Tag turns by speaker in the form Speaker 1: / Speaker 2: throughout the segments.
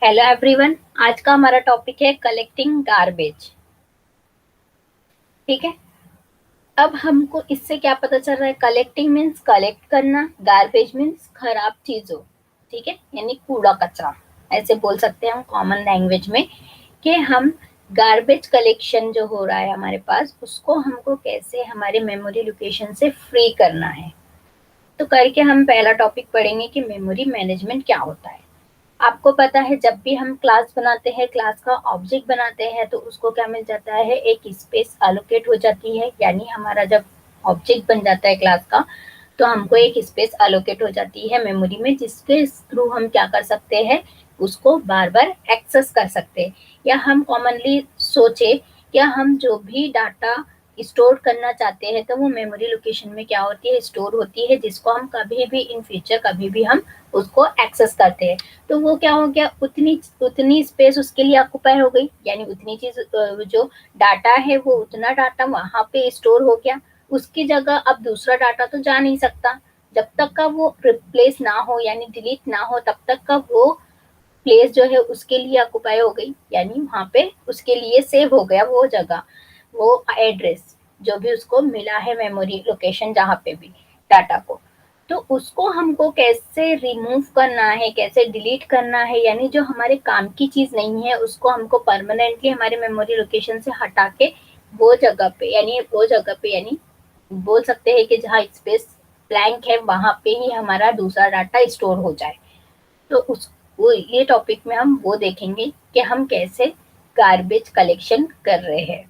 Speaker 1: Hello everyone. आज का हमारा टॉपिक है कलेक्टिंग गार्बेज। ठीक है। अब हमको इससे क्या पता चल रहा है? कलेक्टिंग मीन्स कलेक्ट करना, गार्बेज मीन्स खराब चीजों, ठीक है, यानी कूड़ा कचरा, ऐसे बोल सकते हैं हम कॉमन लैंग्वेज में कि हम गार्बेज कलेक्शन जो हो रहा है हमारे पास, उसको हमको कैसे हमारे मेमोरी लोकेशन से फ्री करना है। तो करके हम पहला टॉपिक पढ़ेंगे कि मेमोरी मैनेजमेंट क्या होता है। आपको पता है जब भी हम क्लास बनाते हैं, क्लास का ऑब्जेक्ट बनाते हैं, तो उसको क्या मिल जाता है? एक स्पेस एलोकेट हो जाती है। यानी हमारा जब ऑब्जेक्ट बन जाता है क्लास का, तो हमको एक स्पेस एलोकेट हो जाती है मेमोरी में, जिसके थ्रू हम क्या कर सकते हैं? उसको बार बार एक्सेस कर सकते हैं। या हम कॉमनली सोचे, या हम जो भी डाटा स्टोर करना चाहते हैं, तो वो मेमोरी लोकेशन में क्या होती है? स्टोर होती है, जिसको हम कभी भी इन फ्यूचर कभी भी हम उसको एक्सेस करते हैं। तो वो क्या हो गया? उतनी उतनी स्पेस उसके लिए ऑक्यूपाई हो गई, यानी उतनी चीज जो डाटा है वो उतना डाटा वहां पे स्टोर हो गया। उसकी जगह अब दूसरा डाटा तो जा नहीं सकता। जब तक का वो रिप्लेस ना हो, यानी डिलीट ना हो, तब तक का वो प्लेस जो है उसके लिए ऑक्यूपाई हो गई, यानी वहां पे उसके लिए सेव हो गया वो जगह, वो एड्रेस जो भी उसको मिला है, मेमोरी लोकेशन जहाँ पे भी डाटा को। तो उसको हमको कैसे रिमूव करना है, कैसे डिलीट करना है, यानी जो हमारे काम की चीज नहीं है उसको हमको परमानेंटली हमारे मेमोरी लोकेशन से हटा के वो जगह पे, यानी बोल सकते हैं कि जहाँ स्पेस ब्लैंक है वहां पे ही हमारा दूसरा डाटा स्टोर हो जाए। तो उस वो ये टॉपिक में हम वो देखेंगे कि हम कैसे गार्बेज कलेक्शन कर रहे हैं।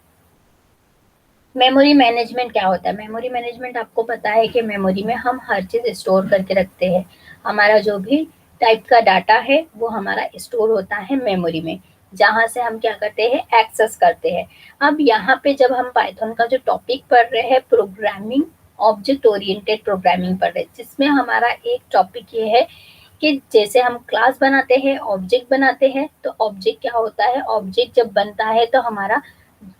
Speaker 1: मेमोरी मैनेजमेंट क्या होता है? मेमोरी मैनेजमेंट आपको पता है कि मेमोरी में हम हर चीज स्टोर करके रखते हैं। हमारा जो भी टाइप का डाटा है वो हमारा स्टोर होता है मेमोरी में, जहां से हम क्या करते हैं? एक्सेस करते हैं। अब यहाँ पे जब हम पाइथन का जो टॉपिक पढ़ रहे हैं, प्रोग्रामिंग, ऑब्जेक्ट ओरिएंटेड प्रोग्रामिंग पढ़ रहे हैं, जिसमें हमारा एक टॉपिक ये है कि जैसे हम क्लास बनाते हैं, ऑब्जेक्ट बनाते हैं, तो ऑब्जेक्ट क्या होता है? ऑब्जेक्ट जब बनता है तो हमारा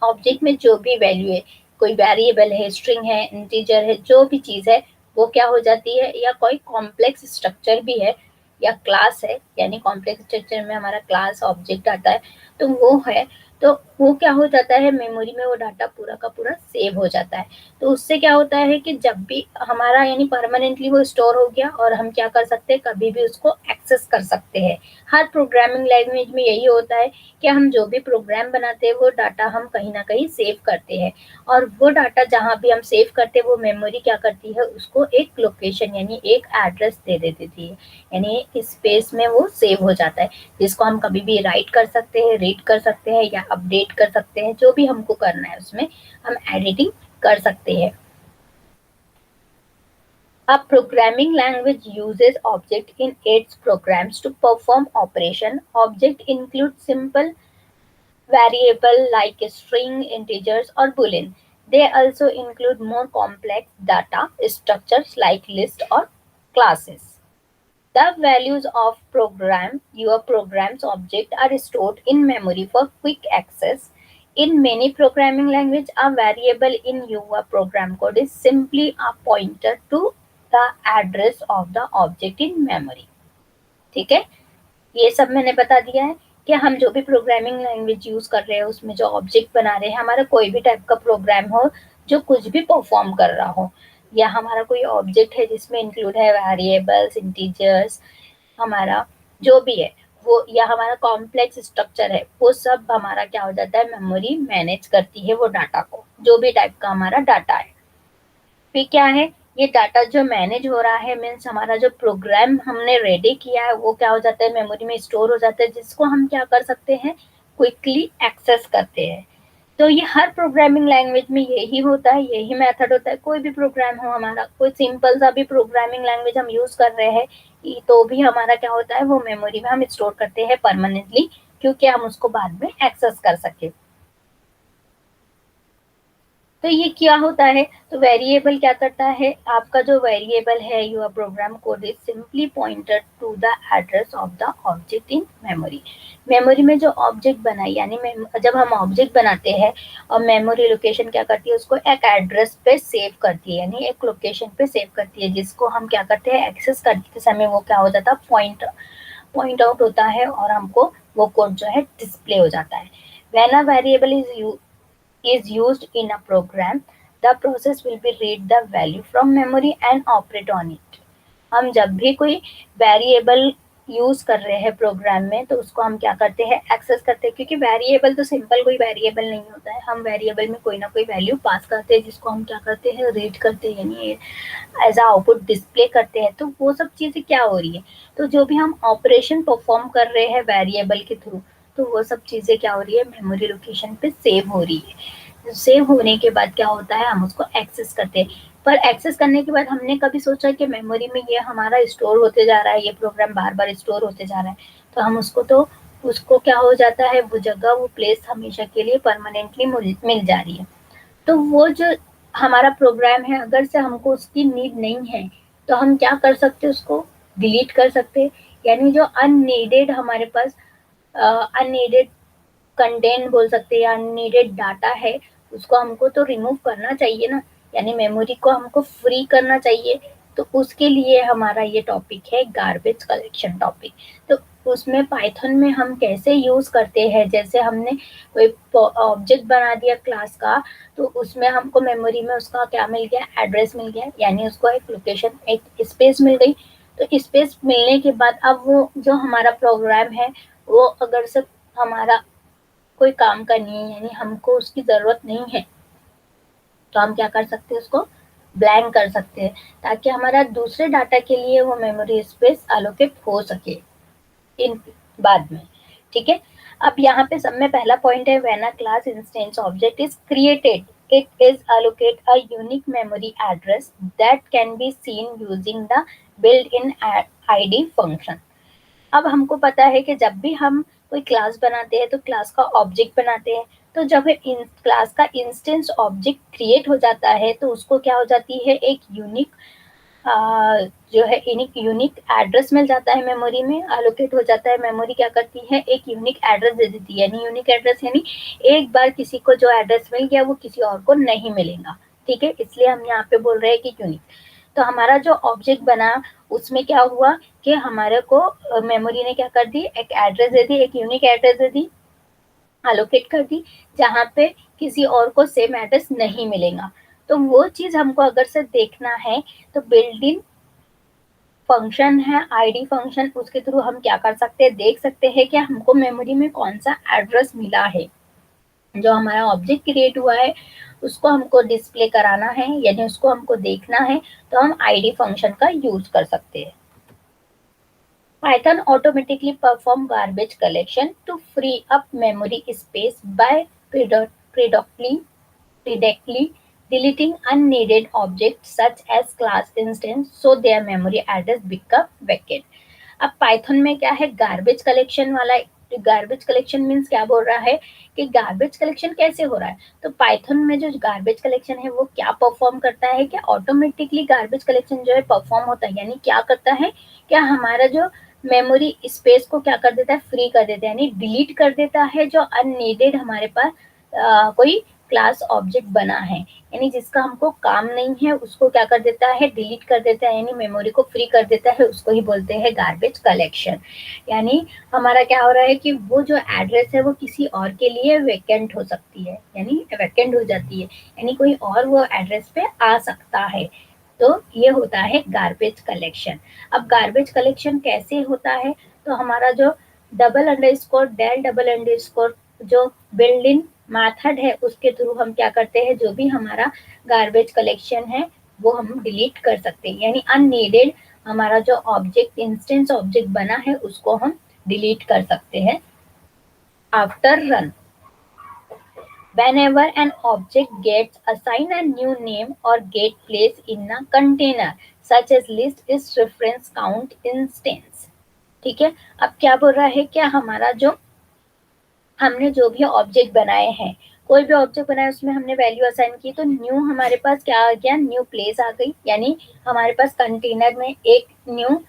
Speaker 1: ऑब्जेक्ट में जो भी वैल्यू है, कोई वेरिएबल है, स्ट्रिंग है, इंटीजर है, जो भी चीज है, वो क्या हो जाती है? या कोई कॉम्प्लेक्स स्ट्रक्चर भी है, या क्लास है, यानी कॉम्प्लेक्स स्ट्रक्चर में हमारा क्लास ऑब्जेक्ट आता है, तो वो है। तो वो क्या हो जाता है? मेमोरी में वो डाटा पूरा का पूरा सेव हो जाता है। तो उससे क्या होता है कि जब भी हमारा, यानी परमानेंटली वो स्टोर हो गया, और हम क्या कर सकते हैं? कभी भी उसको एक्सेस कर सकते हैं। हर प्रोग्रामिंग लैंग्वेज में यही होता है कि हम जो भी प्रोग्राम बनाते हैं वो डाटा हम कहीं ना कहीं सेव करते हैं, और वो डाटा जहाँ भी हम सेव करते हैं वो मेमोरी क्या करती है? उसको एक लोकेशन, यानी एक एड्रेस दे देती थी, यानी स्पेस में वो सेव हो जाता है, जिसको हम कभी भी राइट कर सकते हैं, रीड कर सकते हैं, या अपडेट कर सकते हैं। जो भी हमको करना है उसमें हम एडिटिंग कर सकते हैं। A programming language uses object in its programs to perform operation. Object include simple variable like string, integers, or boolean. They also include more complex data structures like list or classes. The values of your program's object are stored in memory for quick access. In many programming language, a variable in your program code is simply a pointer to the address of the object in memory. ठीक है, ये सब मैंने बता दिया है कि हम जो भी प्रोग्रामिंग लैंग्वेज यूज कर रहे हैं उसमें जो ऑब्जेक्ट बना रहे हैं, हमारा कोई भी टाइप का प्रोग्राम हो जो कुछ भी परफॉर्म कर रहा हो, या हमारा कोई ऑब्जेक्ट है जिसमें इंक्लूड है वेरिएबल्स, इंटीजर्स, हमारा जो भी है वो, या हमारा कॉम्प्लेक्स स्ट्रक्चर है, वो सब हमारा क्या हो जाता है? मेमोरी मैनेज करती है वो डाटा को, जो भी टाइप का हमारा डाटा है। फिर क्या है? ये डाटा जो मैनेज हो रहा है मीन्स हमारा जो प्रोग्राम हमने रेडी किया है वो क्या हो जाता है? मेमोरी में स्टोर हो जाता है, जिसको हम क्या कर सकते हैं? क्विकली एक्सेस करते हैं। तो ये हर प्रोग्रामिंग लैंग्वेज में यही होता है, यही मेथड होता है। कोई भी प्रोग्राम हो हमारा, कोई सिंपल सा भी प्रोग्रामिंग लैंग्वेज हम यूज कर रहे हैं, तो भी हमारा क्या होता है? वो मेमोरी में हम स्टोर करते हैं परमानेंटली, क्योंकि हम उसको बाद में एक्सेस कर सके। तो ये क्या होता है? तो वेरिएबल क्या करता है? आपका जो वेरिएबल है your program code is simply pointed to the address of the object in memory. Memory में जो ऑब्जेक्ट बना, यानी जब हम ऑब्जेक्ट बनाते हैं और मेमोरी लोकेशन क्या करती है? उसको एक एड्रेस पे सेव करती है, यानी एक लोकेशन पे सेव करती है, जिसको हम क्या करते हैं? एक्सेस करते समय वो क्या हो जाता है? पॉइंट आउट होता है और हमको वो कोड जो है डिस्प्ले हो जाता है। When a variable is used in a program, the process will be read the value from memory and operate on it. हम जब भी कोई वेरिएबल यूज कर रहे हैं प्रोग्राम में तो उसको हम क्या करते हैं, एक्सेस करते हैं, क्योंकि वेरिएबल तो सिंपल कोई वेरिएबल नहीं होता है। हम वेरिएबल में कोई ना कोई वैल्यू पास करते हैं जिसको हम क्या करते हैं, रीड करते हैं, यानी एज आ आउटपुट डिस्प्ले करते हैं। तो वो सब चीजें क्या हो रही है, तो जो भी हम ऑपरेशन परफॉर्म कर रहे हैं वेरिएबल के थ्रू, तो वो सब चीजें क्या हो रही है, मेमोरी लोकेशन पे सेव हो रही है। सेव होने के बाद क्या होता है, हम उसको एक्सेस करते हैं। पर एक्सेस करने के बाद हमने कभी सोचा कि मेमोरी में ये हमारा स्टोर होते जा रहा है, ये प्रोग्राम बार बार स्टोर होते जा रहा है, तो हम उसको क्या हो जाता है, वो जगह, वो प्लेस हमेशा के लिए परमानेंटली मिल जा रही है। तो वो जो हमारा प्रोग्राम है, अगर से हमको उसकी नीड नहीं है तो हम क्या कर सकते, उसको डिलीट कर सकते। यानी जो अननीडेड हमारे पास अननीडेड कंटेंट बोल सकते हैं या अननीडेड डाटा है, उसको हमको तो रिमूव करना चाहिए ना, यानी मेमोरी को हमको फ्री करना चाहिए। तो उसके लिए हमारा ये टॉपिक है गार्बेज कलेक्शन टॉपिक। तो उसमें पाइथन में हम कैसे यूज करते हैं, जैसे हमने कोई ऑब्जेक्ट बना दिया क्लास का, तो उसमें हमको मेमोरी में उसका क्या मिल गया, एड्रेस मिल गया, यानी उसको एक लोकेशन, एक स्पेस मिल गई। तो स्पेस मिलने के बाद अब वो जो हमारा प्रोग्राम है, वो अगर से हमारा कोई काम का नहीं है, यानी हमको उसकी जरूरत नहीं है, तो हम क्या कर सकते हैं, उसको ब्लैंक कर सकते हैं, ताकि हमारा दूसरे डाटा के लिए वो मेमोरी स्पेस एलोकेट हो सके इन बाद में। ठीक है। अब यहाँ पे सब में पहला पॉइंट है, when a class instance object is created it is allocate a unique memory address that can be seen using the built-in id function। अब हमको पता है कि जब भी हम कोई क्लास बनाते हैं तो क्लास का ऑब्जेक्ट बनाते हैं, तो जब इन क्लास का इंस्टेंस ऑब्जेक्ट क्रिएट हो जाता है तो उसको क्या हो जाती है, एक यूनिक जो है यूनिक एड्रेस मिल जाता है, मेमोरी में एलोकेट हो जाता है। मेमोरी क्या करती है, एक यूनिक एड्रेस दे देती है, यानी यूनिक एड्रेस यानी एक बार किसी को जो एड्रेस मिल गया वो किसी और को नहीं मिलेगा। ठीक है, इसलिए हम यहाँ पे बोल रहे हैं कि यूनिक। तो हमारा जो ऑब्जेक्ट बना उसमें क्या हुआ कि हमारे को मेमोरी ने क्या कर दी, एक एड्रेस दे दी, एक यूनिक एड्रेस दे दी, एलोकेट कर दी, जहाँ पे किसी और को सेम एड्रेस नहीं मिलेगा। तो वो चीज हमको अगर से देखना है तो बिल्ड इन फंक्शन है आईडी फंक्शन, उसके थ्रू हम क्या कर सकते हैं, देख सकते हैं कि हमको मेमोरी में कौन सा एड्रेस मिला है। जो हमारा ऑब्जेक्ट क्रिएट हुआ है उसको हमको डिस्प्ले कराना है, यानी उसको हमको देखना है, तो हम आईडी फंक्शन का यूज कर सकते हैं। Python automatically perform garbage collection to free up memory space by predictably deleting unneeded objects such as class instance so their memory address become vacant। अब पाइथन में क्या है, गार्बेज कलेक्शन वाला। Garbage collection means क्या बोल रहा है कि गार्बेज कलेक्शन कैसे हो रहा है, तो पाइथन में जो गार्बेज कलेक्शन है वो क्या परफॉर्म करता है, क्या ऑटोमेटिकली गार्बेज कलेक्शन जो है परफॉर्म होता है, यानी क्या करता है, क्या हमारा जो मेमोरी स्पेस को क्या कर देता है, फ्री कर देता है, यानी डिलीट कर देता है जो अननीडेड हमारे पास कोई क्लास ऑब्जेक्ट बना है, यानी जिसका हमको काम नहीं है उसको क्या कर देता है, डिलीट कर देता है, यानी मेमोरी को फ्री कर देता है, उसको ही बोलते हैं गार्बेज कलेक्शन। यानी हमारा क्या हो रहा है कि वो जो एड्रेस है वो किसी और के लिए वेकेंट हो सकती है, यानी वेकेंट हो जाती है, यानी कोई और वो एड्रेस पे आ सकता है। तो ये होता है गार्बेज कलेक्शन। अब गार्बेज कलेक्शन कैसे होता है, तो हमारा जो double underscore del double underscore जो बिल्ड इन मेथड है उसके थ्रू हम क्या करते हैं, जो भी हमारा गार्बेज कलेक्शन है वो हम डिलीट कर सकते हैं, यानी अननीडेड हमारा जो ऑब्जेक्ट इंस्टेंस ऑब्जेक्ट बना है उसको हम डिलीट कर सकते हैं after run. Whenever an object gets assigned a new name or get placed in a container, such as list is reference count instance। ठीक है। अब क्या बोल रहा है, क्या हमारा जो हमने जो भी ऑब्जेक्ट बनाए हैं, कोई भी ऑब्जेक्ट बनाया उसमें हमने वैल्यू असाइन की, तो न्यू हमारे पास क्या आ गया, न्यू प्लेस आ गई, यानी हमारे पास कंटेनर में एक न्यू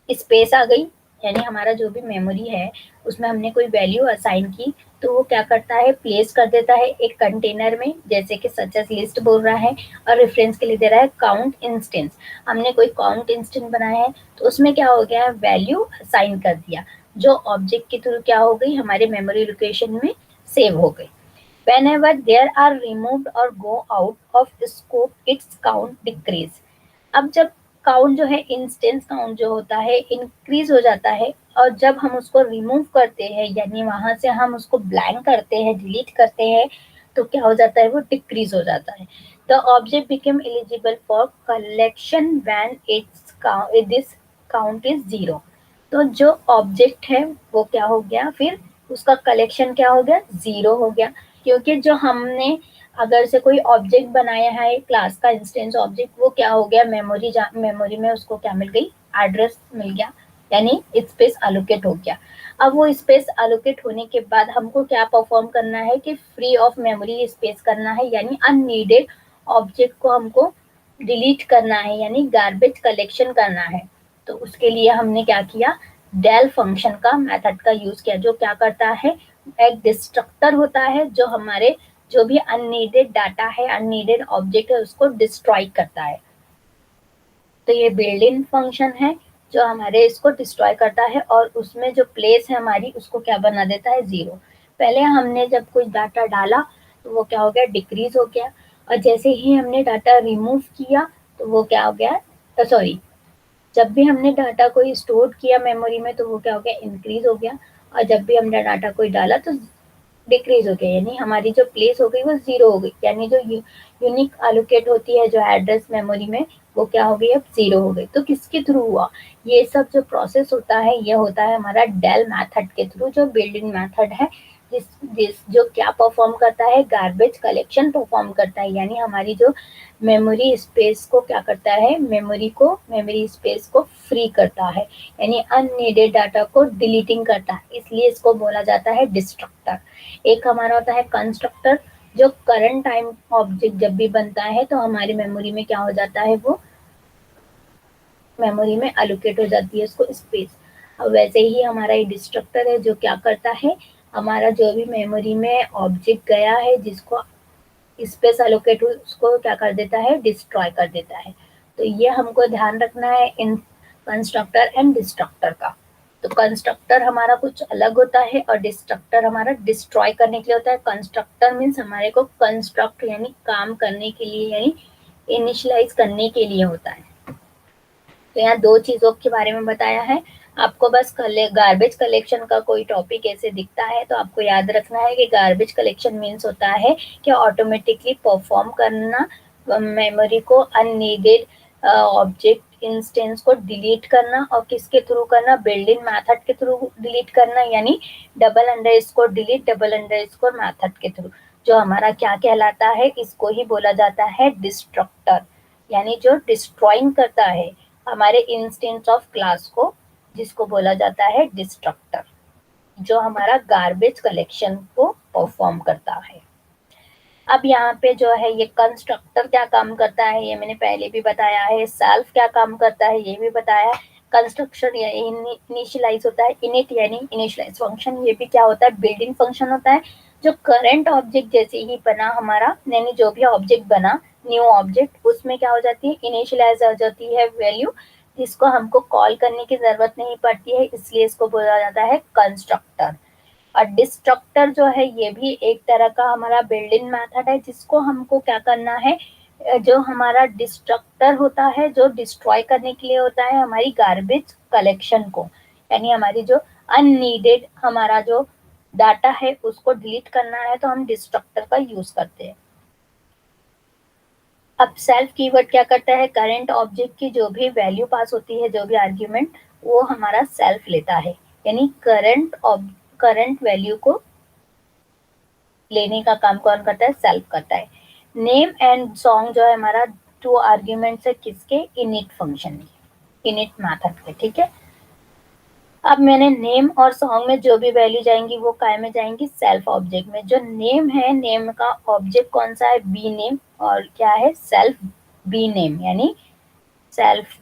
Speaker 1: स्पेस आ गई, यानी हमारा जो भी मेमोरी है उसमें हमने कोई वैल्यू असाइन की, तो वो क्या करता है, प्लेस कर देता है एक कंटेनर में, जैसे कि सच एज लिस्ट बोल रहा है, और रेफरेंस के लिए दे रहा है काउंट इंस्टेंस। हमने कोई काउंट इंस्टेंस बनाया है, तो उसमें क्या हो गया, वैल्यू असाइन कर दिया, जो ऑब्जेक्ट के थ्रू क्या हो गई, हमारे मेमोरी लोकेशन में सेव हो गई। Whenever there are removed or go out of scope, its count decrease. अब जब काउंट जो है, इंस्टेंस काउंट जो होता है, इंक्रीज हो जाता है, और जब हम उसको रिमूव करते हैं, यानी वहां से हम उसको ब्लैंक करते हैं, डिलीट करते हैं, तो क्या हो जाता है, वो डिक्रीज हो जाता है। The object become eligible for collection when this count is zero. तो जो ऑब्जेक्ट है वो क्या हो गया, फिर उसका कलेक्शन क्या हो गया, जीरो हो गया। क्योंकि जो हमने अगर से कोई ऑब्जेक्ट बनाया है, क्लास का इंस्टेंस ऑब्जेक्ट, वो क्या हो गया, मेमोरी में उसको क्या मिल गई, एड्रेस मिल गया, यानी स्पेस अलोकेट हो गया। अब वो स्पेस अलोकेट होने के बाद हमको क्या परफॉर्म करना है, कि फ्री ऑफ मेमोरी स्पेस करना है, यानी अननीडेड ऑब्जेक्ट को हमको डिलीट करना है, यानी गार्बेज कलेक्शन करना है। तो उसके लिए हमने क्या किया, डेल फंक्शन का मेथड का यूज किया, जो क्या करता है, एक डिस्ट्रक्टर होता है, जो हमारे जो भी अननीडेड डाटा है, अननीडेड ऑब्जेक्ट है, उसको डिस्ट्रॉय करता है। तो ये बिल्ड इन फंक्शन है, जो हमारे इसको डिस्ट्रॉय करता है, और उसमें जो प्लेस है हमारी, उसको क्या बना देता है, जीरो। पहले हमने जब कुछ डाटा डाला, तो वो क्या हो गया, डिक्रीज हो गया, और जैसे ही हमने डाटा रिमूव किया, तो वो क्या हो गया, सॉरी, जब भी हमने डाटा कोई स्टोर किया मेमोरी में, तो वो क्या हो गया, इंक्रीज हो गया, और जब भी हमने डाटा कोई डाला, तो डिक्रीज हो गया, यानी हमारी जो प्लेस हो गई वो जीरो हो गई, यानी जो यूनिक एलोकेट होती है जो एड्रेस मेमोरी में, वो क्या हो गई, अब जीरो हो गई। तो किसके थ्रू हुआ, ये सब जो प्रोसेस होता है, ये होता है हमारा डेल मेथड के थ्रू, जो बिल्डिंग मेथड है, जिस जिस जो क्या परफॉर्म करता है, गार्बेज कलेक्शन परफॉर्म करता है, यानी हमारी जो मेमोरी स्पेस को क्या करता है, मेमोरी स्पेस को फ्री करता है, यानी अननीडेड डाटा को डिलीटिंग करता है, इसलिए इसको बोला जाता है डिस्ट्रक्टर। एक हमारा होता है कंस्ट्रक्टर, जो करंट टाइम ऑब्जेक्ट जब भी बनता है, तो हमारी मेमोरी में क्या हो जाता है, वो मेमोरी में एलोकेट हो जाती है उसको स्पेस। अब वैसे ही हमारा ये डिस्ट्रक्टर है, जो क्या करता है, हमारा जो भी मेमोरी में ऑब्जेक्ट गया है, जिसको स्पेस एलोकेट हुई, उसको क्या कर देता है, डिस्ट्रॉय कर देता है। तो ये हमको ध्यान रखना है इन कंस्ट्रक्टर एंड डिस्ट्रक्टर का। तो कंस्ट्रक्टर हमारा कुछ अलग होता है, और डिस्ट्रक्टर हमारा डिस्ट्रॉय करने के लिए होता है। कंस्ट्रक्टर मीन्स हमारे को कंस्ट्रक्ट यानी काम करने के लिए, यानी इनिशियलाइज करने के लिए होता है। तो यहाँ दो चीजों के बारे में बताया है। आपको बस गार्बेज कलेक्शन का कोई टॉपिक ऐसे दिखता है, तो आपको याद रखना है कि गार्बेज कलेक्शन मीन्स होता है कि ऑटोमेटिकली परफॉर्म करना, मेमोरी को अननीडेड ऑब्जेक्ट इंस्टेंस को डिलीट करना, और किसके थ्रू करना, बिल्डिंग मेथड के थ्रू डिलीट करना, यानी double under score delete double under score method के थ्रू, जो हमारा क्या कहलाता है, इसको ही बोला जाता है डिस्ट्रक्टर, यानी जो डिस्ट्रॉइंग करता है हमारे इंस्टेंस ऑफ क्लास को, जिसको बोला जाता है डिस्ट्रक्टर, जो हमारा गार्बेज कलेक्शन को परफॉर्म करता है। अब यहाँ पे जो है, ये कंस्ट्रक्टर क्या काम करता है, ये मैंने पहले भी बताया है। सेल्फ क्या काम करता है, ये भी बताया है। कंस्ट्रक्शन इनिशियलाइज होता है, इनिट यानी इनिशियलाइज फंक्शन, ये भी क्या होता है, बिल्डिंग फंक्शन होता है। जो करंट ऑब्जेक्ट जैसे ही बना हमारा, यानी जो भी ऑब्जेक्ट बना, न्यू ऑब्जेक्ट, उसमें क्या हो जाती है, इनिशियलाइज हो जाती है वैल्यू, जिसको हमको कॉल करने की जरूरत नहीं पड़ती है, इसलिए इसको बोला जाता है कंस्ट्रक्टर। और डिस्ट्रक्टर जो है, ये भी एक तरह का हमारा बिल्डिंग मेथड है, जिसको हमको क्या करना है, जो हमारा डिस्ट्रक्टर होता है, जो डिस्ट्रॉय करने के लिए होता है हमारी गार्बेज कलेक्शन को, यानी हमारी जो अननीडेड हमारा जो डाटा है, उसको डिलीट करना है, तो हम डिस्ट्रक्टर का यूज करते हैं। अब सेल्फ कीवर्ड क्या करता है, करंट ऑब्जेक्ट की जो भी वैल्यू पास होती है, जो भी आर्ग्यूमेंट, वो हमारा सेल्फ लेता है, यानी करंट वैल्यू को लेने का काम कौन करता है, सेल्फ करता है। नेम एंड सॉन्ग जो है हमारा, टू आर्ग्यूमेंट्स है किसके, इनिट फंक्शन के, इनिट मेथड के, ठीक है। अब मैंने नेम और सॉन्ग में जो भी वैल्यू जाएंगी, वो काय में जाएंगी, सेल्फ ऑब्जेक्ट में। जो नेम है, नेम का ऑब्जेक्ट कौन सा है, बी नेम, और क्या है, सेल्फ बी नेम, यानी सेल्फ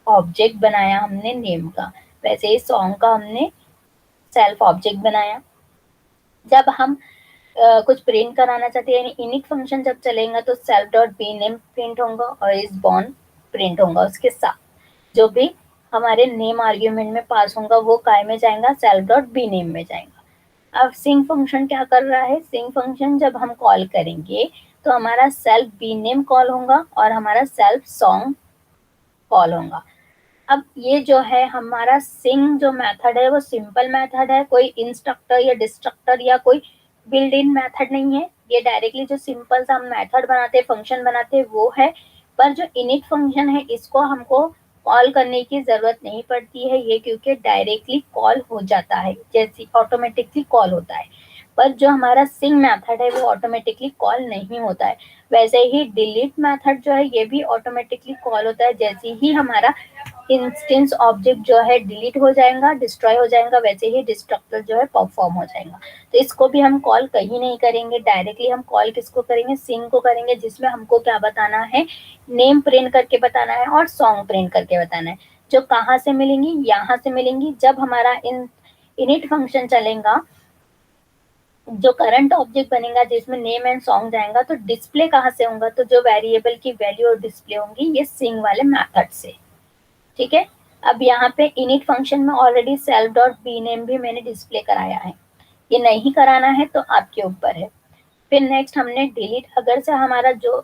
Speaker 1: ऑब्जेक्ट बनाया हमने नेम का। वैसे ही सॉन्ग का हमने सेल्फ ऑब्जेक्ट बनाया। जब हम कुछ प्रिंट कराना चाहते हैं, यानी इनिट फंक्शन जब चलेगा तो self dot B name print होगा और इज बॉर्न प्रिंट होगा। उसके साथ जो भी हमारे नेम आर्ग्यूमेंट में पास होगा वो काय में जाएगा, सेल्फ डॉट बी नेम में जाएगा। अब सिंग फंक्शन क्या कर रहा है, सिंग फंक्शन जब हम कॉल करेंगे तो हमारा सेल्फ बी नेम कॉल होगा और हमारा सेल्फ सॉन्ग कॉल होगा। अब ये जो है हमारा सिंग जो मेथड है वो सिंपल मेथड है, कोई इंस्ट्रक्टर या डिस्ट्रक्टर या कोई बिल्ड इन मेथड नहीं है। ये डायरेक्टली जो सिंपल सा मेथड बनाते हैं, फंक्शन बनाते हैं वो है। पर जो इनिट फंक्शन है इसको हमको कॉल करने की जरूरत नहीं पड़ती है, ये क्योंकि डायरेक्टली कॉल हो जाता है, जैसे ऑटोमेटिकली कॉल होता है। पर जो हमारा सिंग मेथड है वो ऑटोमेटिकली कॉल नहीं होता है। वैसे ही डिलीट मेथड जो है ये भी ऑटोमेटिकली कॉल होता है, जैसे ही हमारा इंस्टेंस ऑब्जेक्ट जो है डिलीट हो जाएगा, डिस्ट्रॉय हो जाएगा, वैसे ही डिस्ट्रक्टर जो है परफॉर्म हो जाएगा। तो इसको भी हम कॉल कहीं नहीं करेंगे, डायरेक्टली हम कॉल किसको करेंगे, सिंग को करेंगे, जिसमें हमको क्या बताना है, नेम प्रिंट करके बताना है और सॉन्ग प्रिंट करके बताना है। जो कहाँ से मिलेंगी, यहाँ से मिलेंगी। जब हमारा इनिट फंक्शन चलेगा, जो करंट ऑब्जेक्ट बनेगा जिसमें नेम एंड सॉन्ग जाएगा, तो डिस्प्ले कहाँ से होगा, तो जो वेरिएबल की वैल्यू और डिस्प्ले होंगी ये सिंग वाले मेथड से। ठीक है। अब यहाँ पे इनिट फंक्शन में already self dot B name भी मैंने डिस्प्ले कराया है, ये नहीं कराना है तो आपके ऊपर है। फिर नेक्स्ट हमने डिलीट, अगर से हमारा जो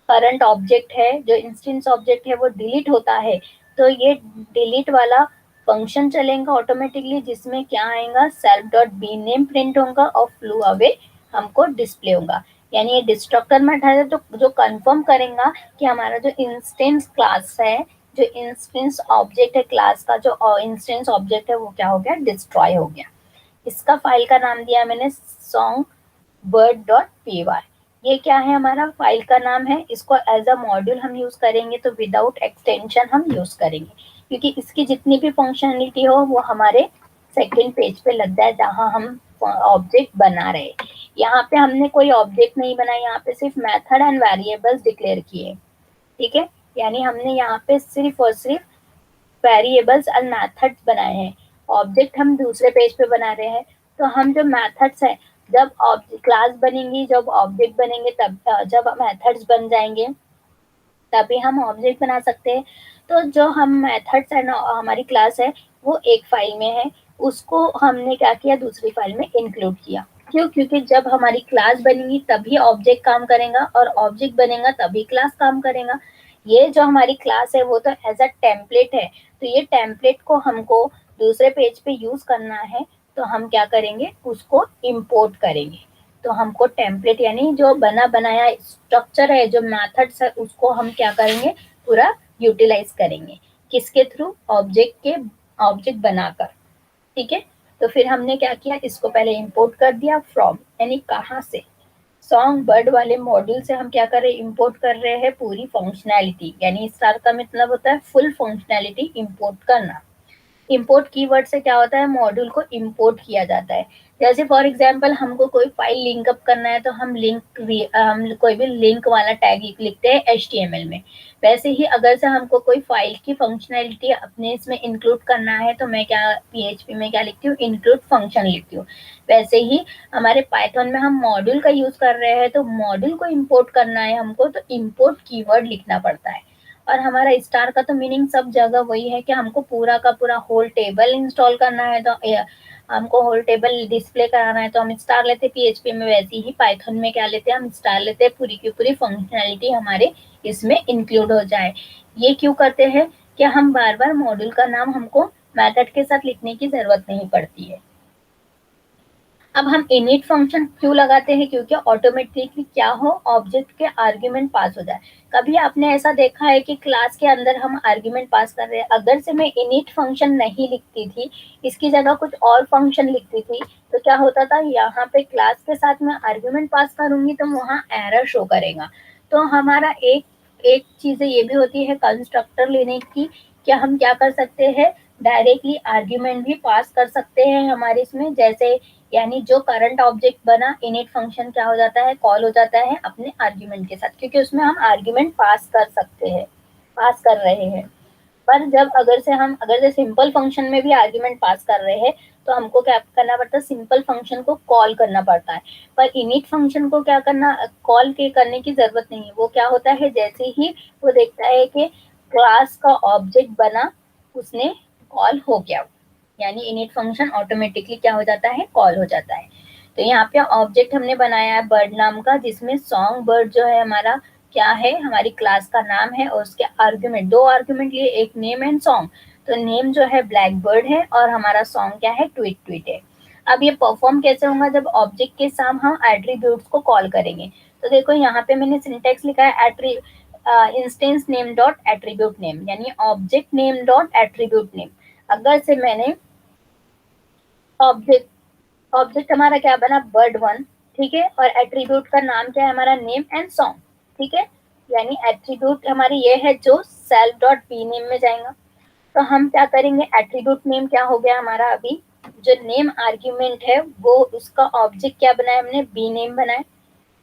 Speaker 1: करंट ऑब्जेक्ट है, जो इंस्टेंस ऑब्जेक्ट है वो डिलीट होता है, तो ये डिलीट वाला फंक्शन चलेगा ऑटोमेटिकली, जिसमें क्या आएगा, self dot B name print होगा और फ्लू अवे हमको डिस्प्ले होगा। यानी ये डिस्ट्रक्टर में है तो जो कंफर्म करेगा कि हमारा जो इंस्टेंस क्लास है, जो इंस्टेंस ऑब्जेक्ट है क्लास का, जो इंस्टेंस ऑब्जेक्ट है वो क्या हो गया, डिस्ट्रॉय हो गया। इसका फाइल का नाम दिया मैंने song bird dot P Y. ये क्या है, हमारा फाइल का नाम है। इसको एज अ मॉड्यूल हम यूज करेंगे तो विदाउट एक्सटेंशन हम यूज करेंगे, क्योंकि इसकी जितनी भी फंक्शनलिटी हो वो हमारे सेकेंड पेज पे लग जाए जहाँ हम ऑब्जेक्ट बना रहे। यहाँ पे हमने कोई ऑब्जेक्ट नहीं बनाया, यहाँ पे सिर्फ मेथड एंड वेरिएबल्स डिक्लेयर किए। ठीक है, यानी हमने यहाँ पे सिर्फ और सिर्फ वेरिएबल्स और मेथड्स बनाए हैं। ऑब्जेक्ट हम दूसरे पेज पे बना रहे हैं। तो हम जो मेथड्स है, जब क्लास बनेंगी, जब ऑब्जेक्ट बनेंगे, तब जब मेथड्स बन जाएंगे तभी हम ऑब्जेक्ट बना सकते हैं। तो जो हम मेथड्स है ना, हमारी क्लास है वो एक फाइल में है, उसको हमने क्या किया, दूसरी फाइल में इंक्लूड किया। क्यों, क्योंकि जब हमारी क्लास बनेगी तभी ऑब्जेक्ट काम करेगा और ऑब्जेक्ट बनेगा तभी क्लास काम करेगा। ये जो हमारी क्लास है वो तो एज अ टेम्पलेट है, तो ये टेम्पलेट को हमको दूसरे पेज पे यूज करना है, तो हम क्या करेंगे, उसको इम्पोर्ट करेंगे। तो हमको टेम्पलेट यानी जो बना बनाया स्ट्रक्चर है, जो मेथड्स है, उसको हम क्या करेंगे, पूरा यूटिलाइज करेंगे। किसके थ्रू, ऑब्जेक्ट के, ऑब्जेक्ट बनाकर। ठीक है। तो फिर हमने क्या किया, इसको पहले इंपोर्ट कर दिया फ्रॉम, यानी कहाँ से, सॉन्ग बर्ड वाले मॉड्यूल से हम क्या कर रहे हैं, इंपोर्ट कर रहे हैं पूरी फंक्शनैलिटी। यानी स्टार का मतलब होता है फुल फंक्शनैलिटी इंपोर्ट करना। इंपोर्ट कीवर्ड से क्या होता है, मॉड्यूल को इंपोर्ट किया जाता है। जैसे फॉर एग्जांपल हमको कोई फाइल लिंक अप करना है तो हम हम कोई भी लिंक वाला टैग लिखते हैं HTML में। वैसे ही अगर से हमको कोई फाइल की फंक्शनैलिटी अपने इसमें इंक्लूड करना है तो मैं क्या PHP में क्या लिखती हूँ, इंक्लूड फंक्शन लिखती हूँ। वैसे ही हमारे पाइथन में हम मॉड्यूल का यूज कर रहे हैं, तो मॉड्यूल को इम्पोर्ट करना है हमको तो इम्पोर्ट कीवर्ड लिखना पड़ता है। और हमारा स्टार का तो मीनिंग सब जगह वही है कि हमको पूरा का पूरा होल टेबल इंस्टॉल करना है, तो हमको होल टेबल डिस्प्ले कराना है तो हम स्टार लेते PHP में। वैसे ही पाइथन में क्या लेते हैं, हम स्टार लेते हैं, पूरी की पूरी फंक्शनैलिटी हमारे इसमें इंक्लूड हो जाए। ये क्यों करते हैं कि हम बार बार मॉड्यूल का नाम हमको मेथड के साथ लिखने की जरूरत नहीं पड़ती है। अब हम इनिट फंक्शन क्यों लगाते हैं, क्योंकि ऑटोमेटिकली क्या हो, ऑब्जेक्ट के आर्ग्यूमेंट पास हो जाए। कभी आपने ऐसा देखा है कि क्लास के अंदर हम आर्ग्यूमेंट पास कर रहे हैं, अगर से मैं इनिट फंक्शन नहीं लिखती थी, इसकी जगह कुछ और फंक्शन लिखती थी, तो क्या होता था, यहाँ पे क्लास के साथ में आर्ग्यूमेंट पास करूंगी तो वहाँ एरर शो करेगा। तो हमारा एक एक चीज ये भी होती है कंस्ट्रक्टर लेने की, क्या हम क्या कर सकते हैं, डायरेक्टली आर्ग्यूमेंट भी पास कर सकते हैं हमारे इसमें। जैसे यानी जो करंट ऑब्जेक्ट बना, इनिट फंक्शन क्या हो जाता है, कॉल हो जाता है अपने आर्ग्यूमेंट के साथ, क्योंकि उसमें हम आर्ग्यूमेंट पास कर सकते हैं, पास कर रहे हैं। पर जब अगर से सिंपल फंक्शन में भी आर्ग्यूमेंट पास कर रहे हैं तो हमको क्या करना पड़ता है, सिंपल फंक्शन को कॉल करना पड़ता है। पर इनिट फंक्शन को क्या करना, कॉल के करने की जरूरत नहीं है। वो क्या होता है, जैसे ही वो देखता है कि क्लास का ऑब्जेक्ट बना, उसने कॉल हो गया, यानी इनिट फंक्शन ऑटोमेटिकली क्या हो जाता है, कॉल हो जाता है। तो यहाँ पे ऑब्जेक्ट हमने बनाया है बर्ड नाम का, जिसमें सॉन्ग बर्ड जो है हमारा क्या है, हमारी क्लास का नाम है, और उसके आर्ग्यूमेंट, दो आर्ग्यूमेंट लिए, एक नेम एंड सॉन्ग। तो नेम जो है ब्लैक बर्ड है और हमारा सॉन्ग क्या है, ट्वीट ट्वीट है। अब ये परफॉर्म कैसे होगा, जब ऑब्जेक्ट के साथ हम एट्रीब्यूट्स को कॉल करेंगे। तो देखो यहाँ पे मैंने सिंटेक्स लिखा है, instance name dot attribute name, यानी object name dot attribute name. अगर से मैंने ऑब्जेक्ट ऑब्जेक्ट हमारा क्या बना, बर्ड वन, ठीक है, और एट्रीब्यूट का नाम क्या है हमारा, नेम एंड सॉन्ग, ठीक है। यानी एट्रीब्यूट हमारी ये है जो सेल्फ डॉट बी नेम में जाएगा। तो हम क्या करेंगे, एट्रीब्यूट नेम क्या हो गया हमारा, अभी जो नेम आर्ग्यूमेंट है वो उसका ऑब्जेक्ट क्या बनाया हमने, बी नेम बनाया,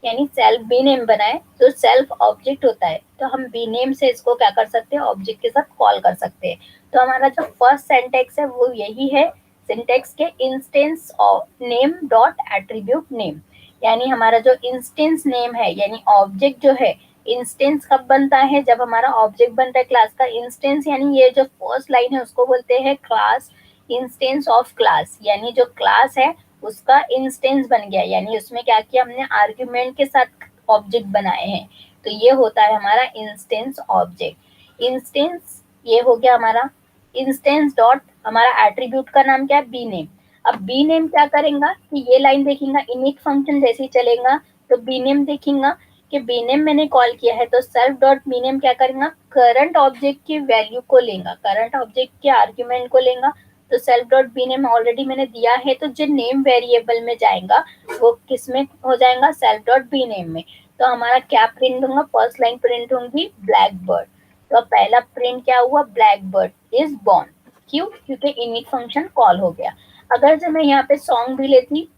Speaker 1: यानी सेल्फ बी नेम बनाए, जो सेल्फ ऑब्जेक्ट होता है। तो हम बी नेम से इसको क्या कर सकते हैं, ऑब्जेक्ट के साथ कॉल कर सकते हैं। तो हमारा जो फर्स्ट सेंटेक्स है वो यही है, सिंटेक्स के instance of name dot attribute name. यानी हमारा जो इंस्टेंस नेम है, यानी ऑब्जेक्ट जो है, इंस्टेंस कब बनता है, जब हमारा ऑब्जेक्ट बनता है क्लास का इंस्टेंस, यानी ये जो फर्स्ट लाइन है उसको बोलते हैं क्लास इंस्टेंस ऑफ क्लास, यानी जो क्लास है उसका इंस्टेंस बन गया, यानी उसमें क्या किया हमने, आर्ग्यूमेंट के साथ ऑब्जेक्ट बनाए हैं। तो ये होता है हमारा इंस्टेंस ऑब्जेक्ट। इंस्टेंस ये हो गया हमारा इंस्टेंस डॉट, हमारा एट्रीब्यूट का नाम क्या है, बी नेम। अब बी नेम क्या करेगा कि ये लाइन देखेगा, इनिट फंक्शन जैसे ही चलेगा तो बी नेम देखेगा कि बी नेम मैंने कॉल किया है, तो सेल्फ डॉट बी नेम क्या करेगा, करंट ऑब्जेक्ट की वैल्यू को लेगा, करंट ऑब्जेक्ट के आर्ग्यूमेंट को लेगा। तो self dot B name already मैंने दिया है, तो जो नेम वेरिएबल में जाएगा वो किस में हो जाएगा, सेल्फ डॉट बी नेम में। तो हमारा क्या प्रिंट होगा, फर्स्ट लाइन प्रिंट होगी ब्लैक बर्ड। तो पहला प्रिंट क्या हुआ, ब्लैक बर्ड इज बॉर्न। क्यों, क्योंकि इनिट फंक्शन कॉल हो गया। अगर जब मैं यहाँ पे सॉन्ग भी लेती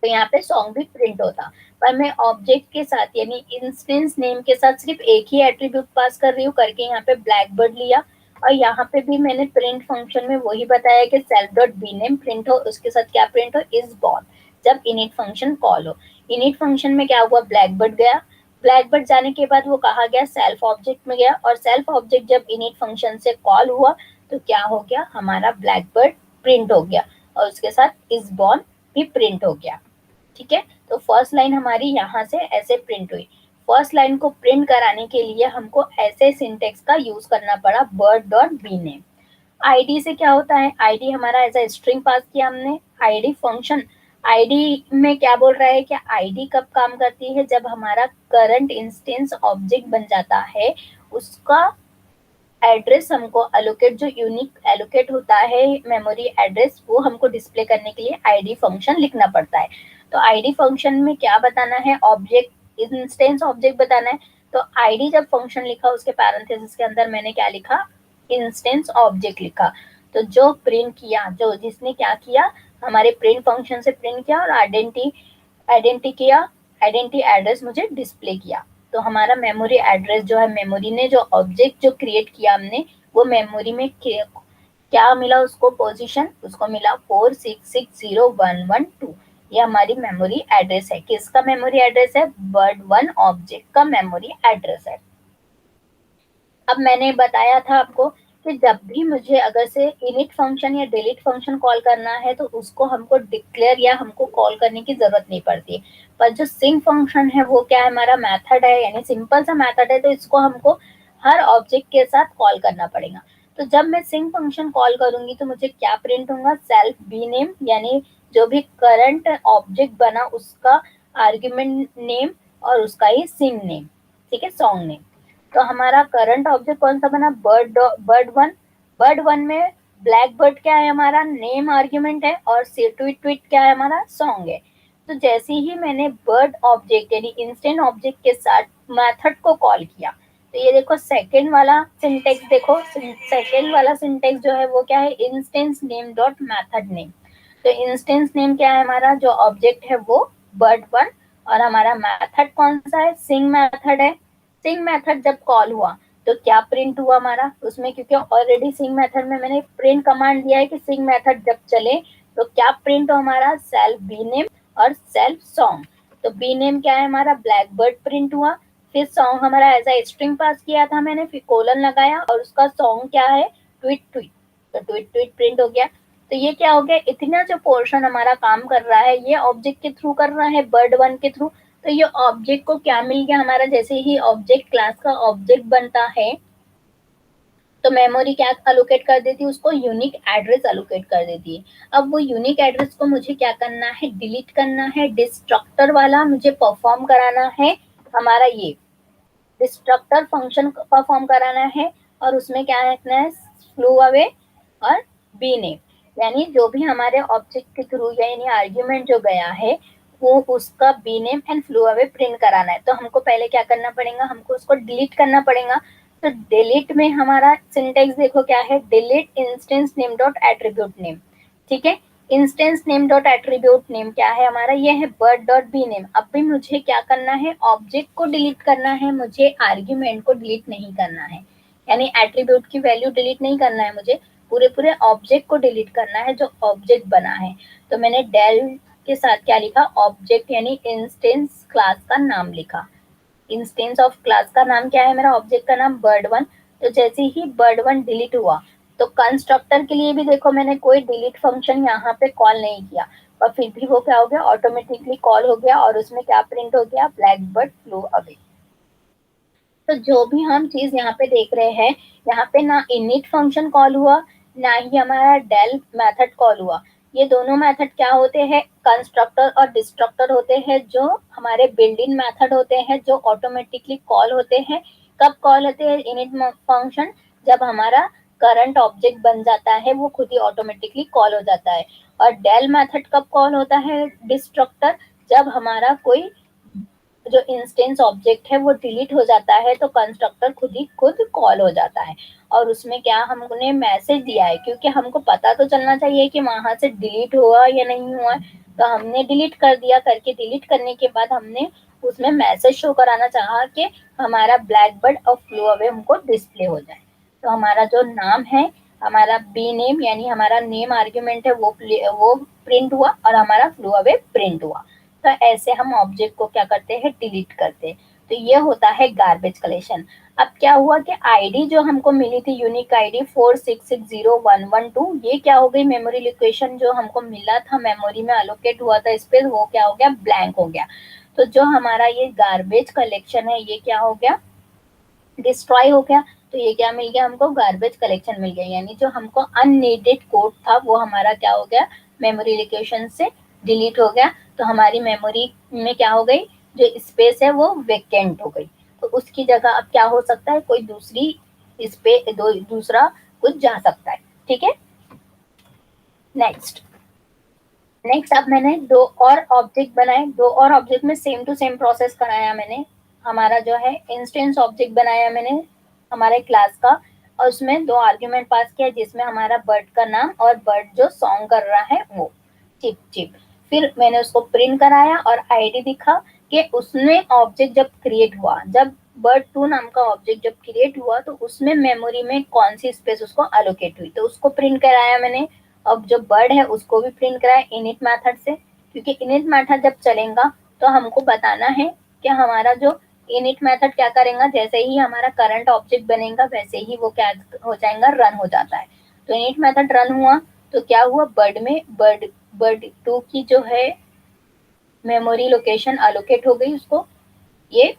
Speaker 1: तो यहाँ पे सॉन्ग भी प्रिंट होता, पर मैं ऑब्जेक्ट के साथ यानी इंस्टेंस नेम के साथ सिर्फ एक ही एट्रीब्यूट पास कर रही हूँ करके यहाँ पे ब्लैक बर्ड लिया। और यहाँ पे भी मैंने प्रिंट फंक्शन में वही बताया कि self dot B name print हो, उसके साथ क्या प्रिंट हो, इज बॉर्न, जब इनिट फंक्शन कॉल हो। इनिट फंक्शन में क्या हुआ, ब्लैक बर्ड गया, ब्लैक बर्ड जाने के बाद वो कहा गया, सेल्फ ऑब्जेक्ट में गया, और सेल्फ ऑब्जेक्ट जब इनिट फंक्शन से कॉल हुआ तो क्या हो गया, हमारा ब्लैक बर्ड प्रिंट हो गया, और उसके साथ इज बॉर्न भी प्रिंट हो गया। ठीक है, तो फर्स्ट लाइन हमारी यहाँ से ऐसे प्रिंट हुई। फर्स्ट लाइन को प्रिंट कराने के लिए हमको ऐसे सिंटेक्स का यूज करना पड़ा, bird dot B name. ID से क्या होता है, आईडी हमारा ऐसा स्ट्रिंग पास किया हमने, आईडी फंक्शन। आईडी में क्या बोल रहा है कि आईडी कब काम करती है, जब हमारा करंट इंस्टेंस ऑब्जेक्ट बन जाता है, उसका एड्रेस हमको एलोकेट, जो यूनिक एलोकेट होता है मेमोरी एड्रेस, वो हमको डिस्प्ले करने के लिए आईडी फंक्शन लिखना पड़ता है। तो आईडी फंक्शन में क्या बताना है, ऑब्जेक्ट इंस्टेंस ऑब्जेक्ट बताना है। तो आईडी जब फंक्शन लिखा, उसके पैरेंथेसिस के अंदर मैंने क्या लिखा, इंस्टेंस ऑब्जेक्ट लिखा। तो जो प्रिंट किया, जो जिसने क्या किया, हमारे प्रिंट फंक्शन से प्रिंट किया और आइडेंटिटी किया, आइडेंटिटी एड्रेस मुझे डिस्प्ले किया। तो हमारा मेमोरी एड्रेस जो है, मेमोरी ने जो ऑब्जेक्ट जो क्रिएट किया हमने, वो मेमोरी में क्या मिला उसको, पोजीशन उसको मिला 4660112। ये हमारी मेमोरी एड्रेस है, किसका मेमोरी एड्रेस है, बर्ड वन ऑब्जेक्ट का मेमोरी एड्रेस है। अब मैंने बताया था आपको कि जब भी मुझे अगर से इनिट फंक्शन या डिलीट फंक्शन कॉल करना है तो उसको हमको डिक्लेयर या हमको कॉल करने की जरूरत नहीं पड़ती। पर जो सिंक फंक्शन है वो क्या है, हमारा मेथड है, यानी सिंपल सा मेथड है, तो इसको हमको हर ऑब्जेक्ट के साथ कॉल करना पड़ेगा। तो जब मैं सिंक फंक्शन कॉल करूंगी तो मुझे क्या प्रिंट होगा, सेल्फ बी नेम, यानी जो भी करंट ऑब्जेक्ट बना उसका आर्ग्यूमेंट नेम और उसका ही सिंग नेम, ठीक है, सॉन्ग नेम। तो हमारा करंट ऑब्जेक्ट कौन सा बना, बर्ड वन। बर्ड वन में ब्लैक बर्ड क्या है, हमारा नेम आर्ग्यूमेंट है, और ट्वीट ट्वीट क्या है, हमारा सॉन्ग है। तो जैसे ही मैंने बर्ड ऑब्जेक्ट यानी इंस्टेंट ऑब्जेक्ट के साथ मेथड को कॉल किया, तो ये देखो सेकेंड वाला सिंटेक्स, देखो सेकेंड वाला सिंटेक्स जो है वो क्या है, instance name dot method name. तो इंस्टेंस नेम क्या है, हमारा जो ऑब्जेक्ट है वो बर्ड वन, और हमारा मेथड कौन सा है, सिंग मेथड है। सिंग मेथड जब कॉल हुआ तो क्या प्रिंट हुआ हमारा उसमें, क्योंकि ऑलरेडी सिंग मेथड में मैंने प्रिंट कमांड दिया है कि सिंग मेथड जब चले तो क्या प्रिंट हो हमारा, सेल्फ बी नेम और सेल्फ सॉन्ग। तो बी नेम क्या है हमारा, ब्लैक बर्ड प्रिंट हुआ। फिर सॉन्ग हमारा एज ए स्ट्रिंग पास किया था मैंने, फिर कोलन लगाया और उसका सॉन्ग क्या है, ट्वीट ट्वीट। तो ट्वीट ट्वीट प्रिंट हो गया। तो ये क्या हो गया, इतना जो पोर्शन हमारा काम कर रहा है ये ऑब्जेक्ट के थ्रू कर रहा है, बर्ड वन के थ्रू। तो ये ऑब्जेक्ट को क्या मिल गया हमारा, जैसे ही ऑब्जेक्ट क्लास का ऑब्जेक्ट बनता है तो मेमोरी क्या अलोकेट कर देती है, उसको यूनिक एड्रेस अलोकेट कर देती है। अब वो यूनिक एड्रेस को मुझे क्या करना है, डिलीट करना है। डिस्ट्रक्टर वाला मुझे परफॉर्म कराना है, हमारा ये डिस्ट्रक्टर फंक्शन परफॉर्म कराना है। और उसमें क्या रखना है, फ्लो अवे और बी नेम, यानी जो भी हमारे ऑब्जेक्ट के थ्रू यानी आर्ग्यूमेंट जो गया है वो उसका B name and flow away print कराना है। तो हमको पहले क्या करना पड़ेगा, हमको उसको डिलीट करना पड़ेगा। तो डिलीट में हमारा सिंटेक्स देखो क्या है, delete instance name dot attribute name. ठीक है, instance name dot attribute name क्या है हमारा, ये है बर्ड डॉट बी नेम। अब भी मुझे क्या करना है, ऑब्जेक्ट को डिलीट करना है, मुझे आर्ग्यूमेंट को डिलीट नहीं करना है, यानी एट्रीब्यूट की वैल्यू डिलीट नहीं करना है, मुझे पूरे पूरे ऑब्जेक्ट को डिलीट करना है जो ऑब्जेक्ट बना है। तो मैंने डेल के साथ क्या लिखा, ऑब्जेक्ट यानी इंस्टेंस क्लास का नाम लिखा। इंस्टेंस ऑफ क्लास का नाम क्या है मेरा, ऑब्जेक्ट का नाम बर्ड वन। तो जैसे ही बर्ड वन डिलीट हुआ तो कंस्ट्रक्टर के लिए भी देखो मैंने कोई डिलीट फंक्शन यहाँ पे कॉल नहीं किया, और फिर भी वो क्या हो गया, ऑटोमेटिकली कॉल हो गया। और उसमें क्या प्रिंट हो गया, ब्लैक बर्ड फ्लू अवे। तो जो भी हम चीज यहाँ पे देख रहे हैं, यहाँ पे ना इनिट फंक्शन कॉल हुआ ना ही हमारा डेल मेथड कॉल हुआ। ये दोनों मेथड क्या होते हैं, कंस्ट्रक्टर और डिस्ट्रक्टर होते हैं, जो हमारे बिल्ड इन मेथड होते हैं, जो ऑटोमेटिकली कॉल होते हैं। कब कॉल होते हैं इनिट फंक्शन, जब हमारा करंट ऑब्जेक्ट बन जाता है वो खुद ही ऑटोमेटिकली कॉल हो जाता है। और डेल मेथड कब कॉल होता है डिस्ट्रक्टर, जब हमारा कोई जो इंस्टेंस ऑब्जेक्ट है वो डिलीट हो जाता है तो कंस्ट्रक्टर खुद ही खुद कॉल हो जाता है। और उसमें क्या हमने मैसेज दिया है, क्योंकि हमको पता तो चलना चाहिए कि वहां से डिलीट हुआ या नहीं हुआ, तो हमने डिलीट कर दिया। करके डिलीट करने के बाद हमने उसमें मैसेज शो कराना चाहा कि हमारा ब्लैक बर्ड और फ्लो अवे हमको डिस्प्ले हो जाए। तो हमारा जो नाम है, हमारा बी नेम यानी हमारा नेम आर्ग्यूमेंट है वो प्रिंट हुआ और हमारा फ्लो अवे प्रिंट हुआ। तो ऐसे हम ऑब्जेक्ट को क्या करते हैं, डिलीट करते हैं। तो ये होता है गार्बेज कलेक्शन। अब क्या हुआ कि आईडी जो हमको मिली थी, यूनिक आईडी 4660112, ये क्या हो गई, मेमोरी लोकेशन जो हमको मिला था, मेमोरी में अलोकेट हुआ था स्पेस, वो क्या हो गया, ब्लैंक हो गया। तो जो हमारा ये गार्बेज कलेक्शन है ये क्या हो गया, डिस्ट्रॉय हो गया। तो ये क्या मिल गया हमको, गार्बेज कलेक्शन मिल गया, यानी जो हमको अननीडेड कोड था वो हमारा क्या हो गया, मेमोरी लोकेशन से डिलीट हो गया। तो हमारी मेमोरी में क्या हो गई, जो स्पेस है वो वेकेंट हो गई। तो उसकी जगह अब क्या हो सकता है, कोई दूसरा कुछ जा सकता है। ठीक है, नेक्स्ट अब मैंने दो और ऑब्जेक्ट बनाए, दो और ऑब्जेक्ट में सेम टू सेम प्रोसेस कराया मैंने। हमारा जो है इंस्टेंस ऑब्जेक्ट बनाया मैंने हमारे क्लास का, और उसमें दो आर्ग्यूमेंट पास किया, जिसमें हमारा बर्ड का नाम और बर्ड जो सॉन्ग कर रहा है वो चिप चिप। फिर मैंने उसको प्रिंट कराया और आईडी दिखा कि उसमें ऑब्जेक्ट जब क्रिएट हुआ, जब बर्ड टू नाम का ऑब्जेक्ट जब क्रिएट हुआ तो उसमें मेमोरी में कौन सी स्पेस उसको अलोकेट हुई, तो उसको प्रिंट कराया मैंने। अब जो बर्ड है उसको भी प्रिंट कराया इनिट मेथड से, क्योंकि इनिट मेथड जब चलेगा तो हमको बताना है कि हमारा जो इनिट मेथड क्या करेगा, जैसे ही हमारा करंट ऑब्जेक्ट बनेगा वैसे ही वो क्या हो जाएगा, रन हो जाता है। तो इनिट मेथड रन हुआ तो क्या हुआ, बर्ड में बर्ड टू की जो है मेमोरी लोकेशन अलोकेट हो गई उसको ये।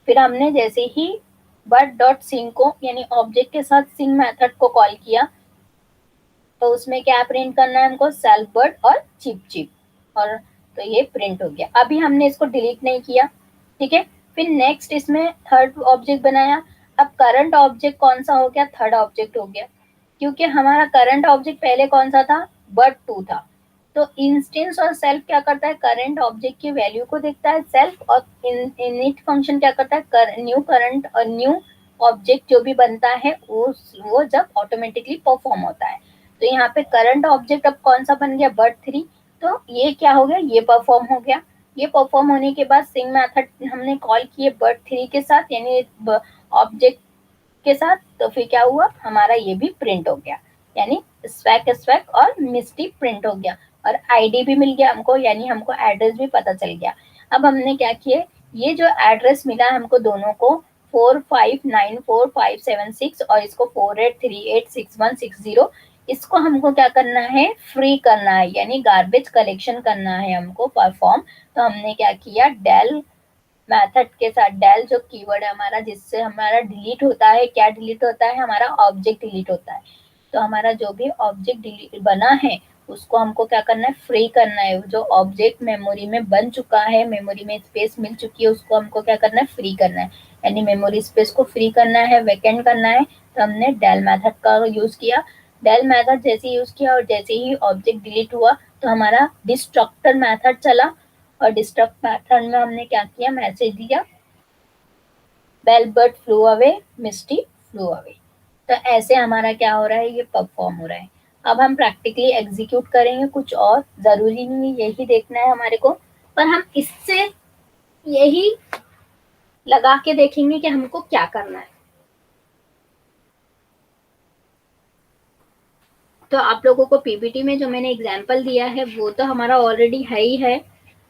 Speaker 1: फिर हमने जैसे ही बर्ड डॉट सिंग को यानी ऑब्जेक्ट के साथ सिंग मेथड को कॉल किया तो उसमें क्या प्रिंट करना है हमको, सेल्फ बर्ड और चिप चिप। और तो ये प्रिंट हो गया। अभी हमने इसको डिलीट नहीं किया, ठीक है। फिर नेक्स्ट इसमें थर्ड ऑब्जेक्ट बनाया। अब करंट ऑब्जेक्ट कौन सा हो गया, थर्ड ऑब्जेक्ट हो गया, क्योंकि हमारा करंट ऑब्जेक्ट पहले कौन सा था, बर्ड टू था। तो इंस्टेंस और सेल्फ क्या करता है, करंट ऑब्जेक्ट की वैल्यू को देखता है सेल्फ, और इनिट फंक्शन क्या करता है, न्यू करंट और न्यू ऑब्जेक्ट जो भी बनता है वो जब ऑटोमेटिकली परफॉर्म होता है। तो यहाँ पे करंट ऑब्जेक्ट अब कौन सा बन गया, बर्ड थ्री। तो ये क्या हो गया, ये परफॉर्म हो गया। ये परफॉर्म होने के बाद सिंग मेथड हमने कॉल किए बर्ड थ्री के साथ, यानी ऑब्जेक्ट के साथ, तो फिर क्या हुआ, हमारा ये भी प्रिंट हो गया, यानी स्वैक स्वैक और मिस्टी प्रिंट हो गया, और आईडी भी मिल गया हमको, यानी हमको एड्रेस भी पता चल गया। अब हमने क्या किए, ये जो एड्रेस मिला हमको दोनों को 459457 और इसको 48386160, इसको हमको क्या करना है, फ्री करना है, यानी गार्बेज कलेक्शन करना है हमको परफॉर्म। तो हमने क्या किया, डेल मेथड के साथ, डेल जो कीवर्ड है हमारा, जिससे हमारा डिलीट होता है, क्या डिलीट होता है, हमारा ऑब्जेक्ट डिलीट होता है। तो हमारा जो भी ऑब्जेक्ट डिलीट बना है उसको हमको क्या करना है, फ्री करना है। जो ऑब्जेक्ट मेमोरी में बन चुका है, मेमोरी में स्पेस मिल चुकी है, उसको हमको क्या करना है, फ्री करना है, यानी मेमोरी स्पेस को फ्री करना है, वैकेंट करना है। तो हमने डेल मेथड का यूज किया। डेल मेथड जैसे यूज किया और जैसे ही ऑब्जेक्ट डिलीट हुआ तो हमारा डिस्ट्रक्टर मेथड चला, और डिस्ट्रक्ट मेथड में हमने क्या किया, मैसेज दिया, बेल बर्ड फ्लू अवे, मिस्टी फ्लू अवे। तो ऐसे हमारा क्या हो रहा है, ये परफॉर्म हो रहा है। अब हम प्रैक्टिकली एग्जीक्यूट करेंगे, कुछ और जरूरी नहीं है यही देखना है हमारे को, पर हम इससे यही लगा के देखेंगे कि हमको क्या करना है। तो आप लोगों को पीपीटी में जो मैंने एग्जाम्पल दिया है वो तो हमारा ऑलरेडी है ही है,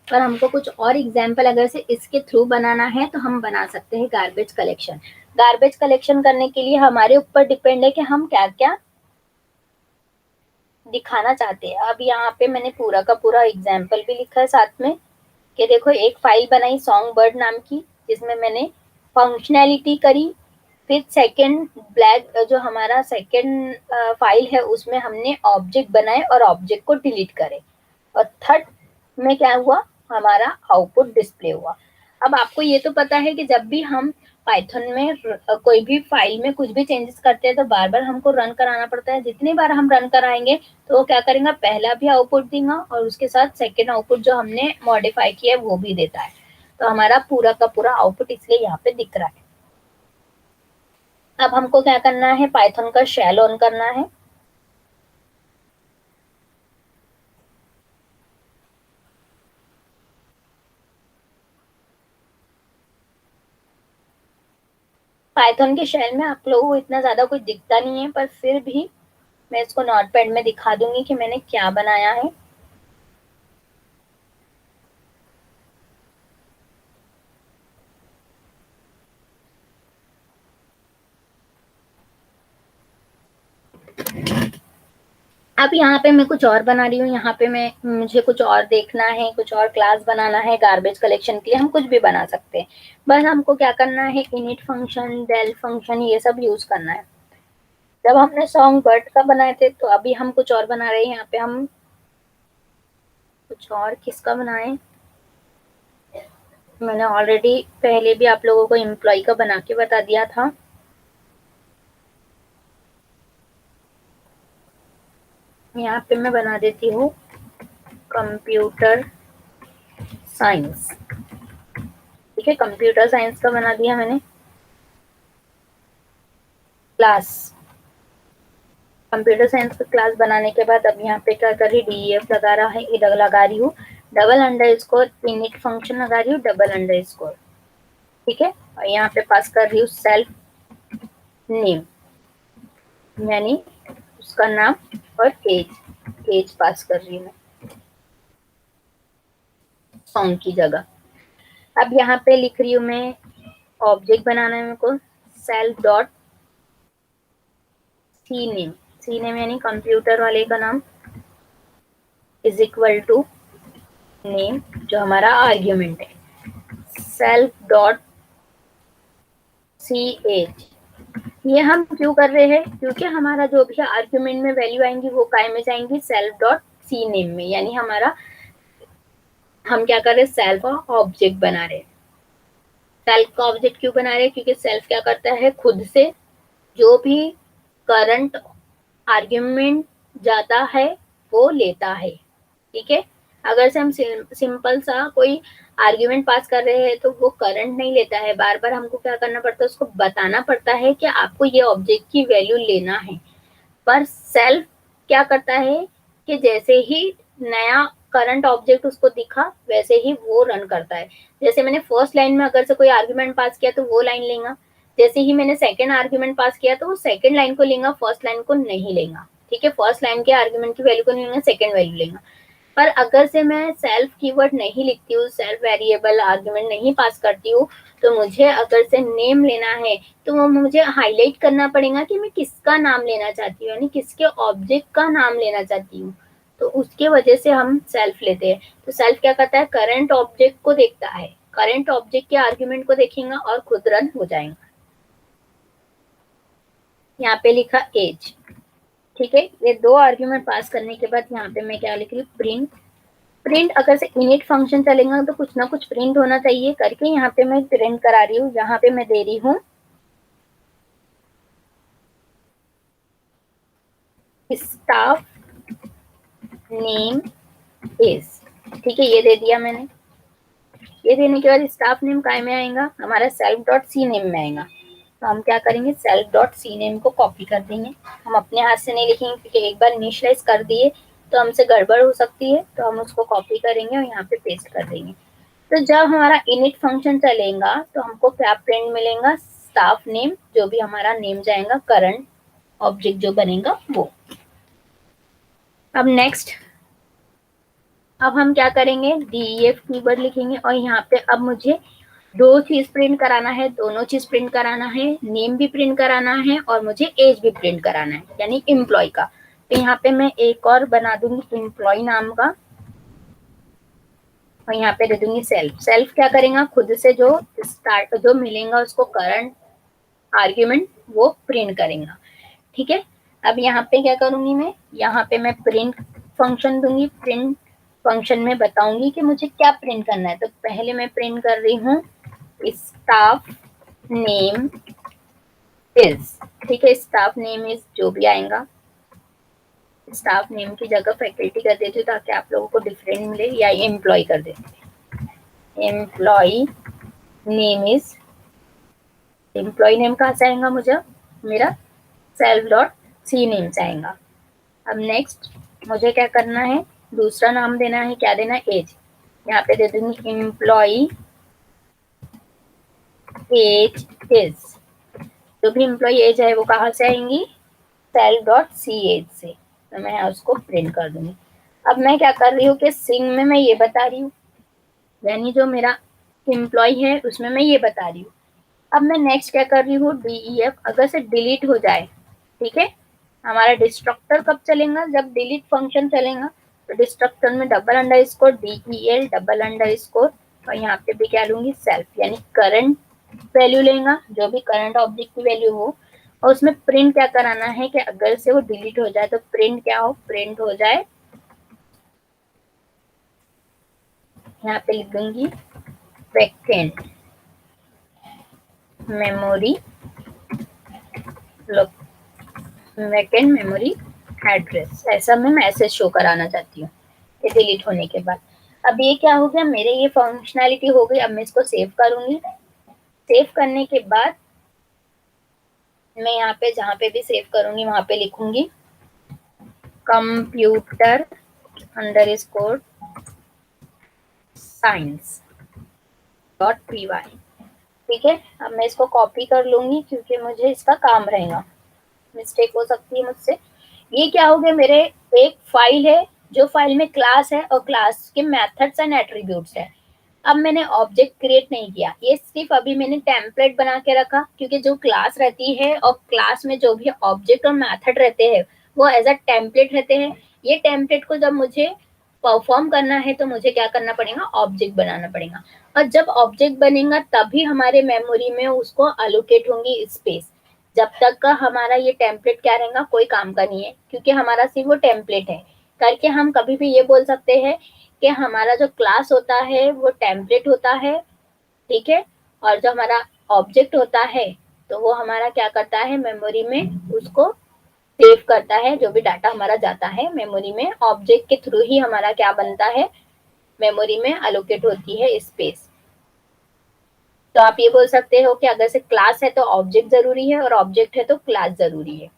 Speaker 1: पर हमको कुछ और एग्जाम्पल अगर से इसके थ्रू बनाना है तो हम बना सकते हैं गार्बेज कलेक्शन। गार्बेज कलेक्शन करने के लिए हमारे ऊपर डिपेंड है कि हम क्या क्या दिखाना चाहते हैं। अब यहाँ पे मैंने पूरा का पूरा एग्जाम्पल भी लिखा है साथ में, कि देखो एक फाइल बनाई सॉन्ग बर्ड नाम की, जिसमें मैंने फंक्शनैलिटी करी। फिर सेकंड ब्लैक जो हमारा सेकंड फाइल है उसमें हमने ऑब्जेक्ट बनाए और ऑब्जेक्ट को डिलीट करे, और थर्ड में क्या हुआ, हमारा आउटपुट डिस्प्ले हुआ। अब आपको ये तो पता है कि जब भी हम पाइथन में कोई भी फाइल में कुछ भी चेंजेस करते हैं तो बार बार हमको रन कराना पड़ता है। जितनी बार हम रन कराएंगे तो वो क्या करेगा, पहला भी आउटपुट देगा और उसके साथ सेकेंड आउटपुट जो हमने मॉडिफाई किया है वो भी देता है। तो हमारा पूरा का पूरा आउटपुट इसलिए यहाँ पे दिख रहा है। अब हमको क्या करना है, पाइथन का शेल ऑन करना है। पाइथन के शेल में आप लोगों को इतना ज्यादा कुछ दिखता नहीं है, पर फिर भी मैं इसको नोटपैड में दिखा दूंगी कि मैंने क्या बनाया है। अब यहाँ पे मैं कुछ और बना रही हूँ, यहाँ पे मैं मुझे कुछ और देखना है, कुछ और क्लास बनाना है गार्बेज कलेक्शन के लिए। हम कुछ भी बना सकते हैं, बस हमको क्या करना है, इनिट फंक्शन, डेल फंक्शन, ये सब यूज करना है। जब हमने सॉन्ग बर्ड का बनाए थे तो अभी हम कुछ और बना रहे हैं। यहाँ पे हम कुछ और किसका बनाए, मैंने ऑलरेडी पहले भी आप लोगों को एम्प्लॉय का बना के बता दिया था। यहाँ पे मैं बना देती हूँ कंप्यूटर साइंस। ठीक है, कंप्यूटर साइंस का बना दिया मैंने क्लास। कंप्यूटर साइंस का क्लास बनाने के बाद अब यहाँ पे क्या कर रही, डीईएफ लगा रहा है, इधर लगा रही हूँ double under score, init function लगा रही हूँ डबल अंडर स्कोर। ठीक है, और यहाँ पे पास कर रही हूँ सेल्फ नेम, यानी उसका नाम, और एज पास कर रही हूँ सॉन्ग की जगह। अब यहाँ पे लिख रही हूँ मैं, ऑब्जेक्ट बनाना है मेरे को, self dot C name, C name यानी कंप्यूटर वाले का नाम, इज इक्वल टू नेम जो हमारा आर्ग्यूमेंट है, सेल्फ डॉट सी एज। ये हम क्यों कर रहे हैं, क्योंकि हमारा जो भी आर्ग्यूमेंट में वैल्यू आएंगी वो काय में जाएंगी, सेल्फ डॉट सी नेम में, यानी हमारा हम क्या कर रहे हैं, सेल्फ का ऑब्जेक्ट बना रहे हैं। सेल्फ का ऑब्जेक्ट क्यों बना रहे हैं, क्योंकि सेल्फ क्या करता है, खुद से जो भी करंट आर्ग्यूमेंट जाता है वो लेता है। ठीक है, अगर से हम सिंपल सा कोई आर्ग्यूमेंट पास कर रहे हैं तो वो करंट नहीं लेता है, बार बार हमको क्या करना पड़ता है, उसको बताना पड़ता है कि आपको ये ऑब्जेक्ट की वैल्यू लेना है। पर सेल्फ क्या करता है कि जैसे ही नया करंट ऑब्जेक्ट उसको दिखा वैसे ही वो रन करता है। जैसे मैंने फर्स्ट लाइन में अगर से कोई आर्ग्यूमेंट पास किया तो वो लाइन लेगा, जैसे ही मैंने सेकेंड आर्ग्यूमेंट पास किया तो वो सेकेंड लाइन को लेगा, फर्स्ट लाइन को नहीं लेगा, ठीक है। फर्स्ट लाइन के आर्ग्यूमेंट की वैल्यू को नहीं लेगा, सेकेंड वैल्यू लेगा। पर अगर से मैं सेल्फ कीवर्ड नहीं लिखती हूँ, सेल्फ वेरिएबल आर्ग्यूमेंट नहीं पास करती हूँ, तो मुझे अगर से नेम लेना है तो वो मुझे हाईलाइट करना पड़ेगा कि मैं किसका नाम लेना चाहती हूँ, यानी किसके ऑब्जेक्ट का नाम लेना चाहती हूँ। तो उसके वजह से हम सेल्फ लेते हैं। तो सेल्फ क्या करता है, करंट ऑब्जेक्ट को देखता है, करंट ऑब्जेक्ट के आर्ग्यूमेंट को देखेगा और खुद रन हो जाएगा। यहाँ पे लिखा एज, ठीक है। ये दो आर्ग्यूमेंट पास करने के बाद यहाँ पे मैं क्या लिख रही हूँ, प्रिंट। प्रिंट अगर से इनिट फंक्शन चलेगा तो कुछ ना कुछ प्रिंट होना चाहिए करके यहाँ पे मैं प्रिंट करा रही हूँ। यहाँ पे मैं दे रही हूँ स्टाफ नेम इज, ठीक है, ये दे दिया मैंने। ये देने के बाद स्टाफ नेम काय में आएगा, हमारा सेल्फ डॉट सी नेम में आएगा। तो हम क्या करेंगे, सेल्फ डॉट सी नेम को कॉपी कर देंगे। हम अपने हाथ से नहीं लिखेंगे क्योंकि एक बार इनिशियलाइज कर दिए तो हमसे गड़बड़ हो सकती है, तो हम उसको कॉपी करेंगे और यहाँ पे पेस्ट कर देंगे। तो जब हमारा इनिट फंक्शन चलेगा तो हमको क्या प्रिंट मिलेगा, स्टाफ नेम, जो भी हमारा नेम जाएगा, करंट ऑब्जेक्ट जो बनेगा वो। अब नेक्स्ट, अब हम क्या करेंगे, डीईएफ कीवर्ड लिखेंगे और यहाँ पे अब मुझे दो चीज प्रिंट कराना है, दोनों चीज प्रिंट कराना है, नेम भी प्रिंट कराना है और मुझे एज भी प्रिंट कराना है, यानी एम्प्लॉय का। तो यहाँ पे मैं एक और बना दूंगी एम्प्लॉय नाम का और यहाँ पे दे दूंगी सेल्फ। सेल्फ क्या करेगा, खुद से जो स्टार्ट जो मिलेगा उसको करंट आर्ग्यूमेंट वो प्रिंट करेगा, ठीक है। अब यहाँ पे क्या करूंगी मैं, यहाँ पे मैं प्रिंट फंक्शन दूंगी। प्रिंट फंक्शन में बताऊंगी कि मुझे क्या प्रिंट करना है। तो पहले मैं प्रिंट कर रही हूँ स्टाफ नेम इज, ठीक है। स्टाफ नेम इज जो भी आएगा, स्टाफ नेम की जगह फैकल्टी कर देती हूँ ताकि आप लोगों को डिफरेंट मिले, या एम्प्लॉय कर देती हूँ। Employ name is, employ name कहाँ से आएगा, मुझे मेरा सेल्फ डॉट सी नेम से आएगा। अब नेक्स्ट मुझे क्या करना है, दूसरा नाम देना है, क्या देना है, एज। यहाँ पे दे दूंगी एम्प्लॉय एज इज, जो भी एम्प्लॉय एज है वो कहाँ से आएंगी, सेल्फ डॉट सी एज से। तो मैं उसको प्रिंट कर दूंगी। अब मैं क्या कर रही हूँ कि सिंग में मैं ये बता रही हूँ, यानी जो मेरा एम्प्लॉय है उसमें मैं ये बता रही हूँ। अब मैं नेक्स्ट क्या कर रही हूँ, डीईएफ अगर से डिलीट हो जाए, ठीक है। हमारा डिस्ट्रक्टर कब चलेगा, जब डिलीट फंक्शन चलेगा। तो डिस्ट्रक्टर में double under score DEL double under score और यहाँ पे भी क्या लूंगी, सेल्फ, यानी करंट वैल्यू लेगा, जो भी करंट ऑब्जेक्ट की वैल्यू हो। और उसमें प्रिंट क्या कराना है कि अगर से वो डिलीट हो जाए तो प्रिंट क्या हो, प्रिंट हो जाए, यहाँ पे लिख दूंगी vacant memory vacant memory address, ऐसा मैं मैसेज शो कराना चाहती हूँ ये डिलीट होने के बाद। अब ये क्या हो गया, मेरे ये फंक्शनैलिटी हो गई। अब मैं इसको सेव करूंगी। सेव करने के बाद मैं यहाँ पे जहाँ पे भी सेव करूंगी वहां पे लिखूंगी computer under score science dot py, ठीक है। अब मैं इसको कॉपी कर लूंगी क्योंकि मुझे इसका काम रहेगा, मिस्टेक हो सकती है मुझसे। ये क्या हो गया, मेरे एक फाइल है, जो फाइल में क्लास है और क्लास के मेथड्स एंड एट्रीब्यूट्स है। अब मैंने ऑब्जेक्ट क्रिएट नहीं किया, ये सिर्फ अभी मैंने टेम्पलेट बना के रखा, क्योंकि जो क्लास रहती है और क्लास में जो भी ऑब्जेक्ट और मेथड रहते हैं वो एज अ टेम्पलेट रहते हैं। ये टेम्पलेट को जब मुझे परफॉर्म करना है तो मुझे क्या करना पड़ेगा, ऑब्जेक्ट बनाना पड़ेगा। और जब ऑब्जेक्ट बनेगा तभी हमारे मेमोरी में उसको अलोकेट होंगी स्पेस। जब तक का हमारा ये टेम्पलेट क्या रहेगा, कोई काम का नहीं है, क्योंकि हमारा सिर्फ वो टेम्पलेट है। करके हम कभी भी ये बोल सकते हैं कि हमारा जो क्लास होता है वो टेम्पलेट होता है, ठीक है। और जो हमारा ऑब्जेक्ट होता है तो वो हमारा क्या करता है, मेमोरी में उसको सेव करता है। जो भी डाटा हमारा जाता है मेमोरी में, ऑब्जेक्ट के थ्रू ही हमारा क्या बनता है, मेमोरी में अलोकेट होती है स्पेस। तो आप ये बोल सकते हो कि अगर से क्लास है तो ऑब्जेक्ट जरूरी है और ऑब्जेक्ट है तो क्लास जरूरी है।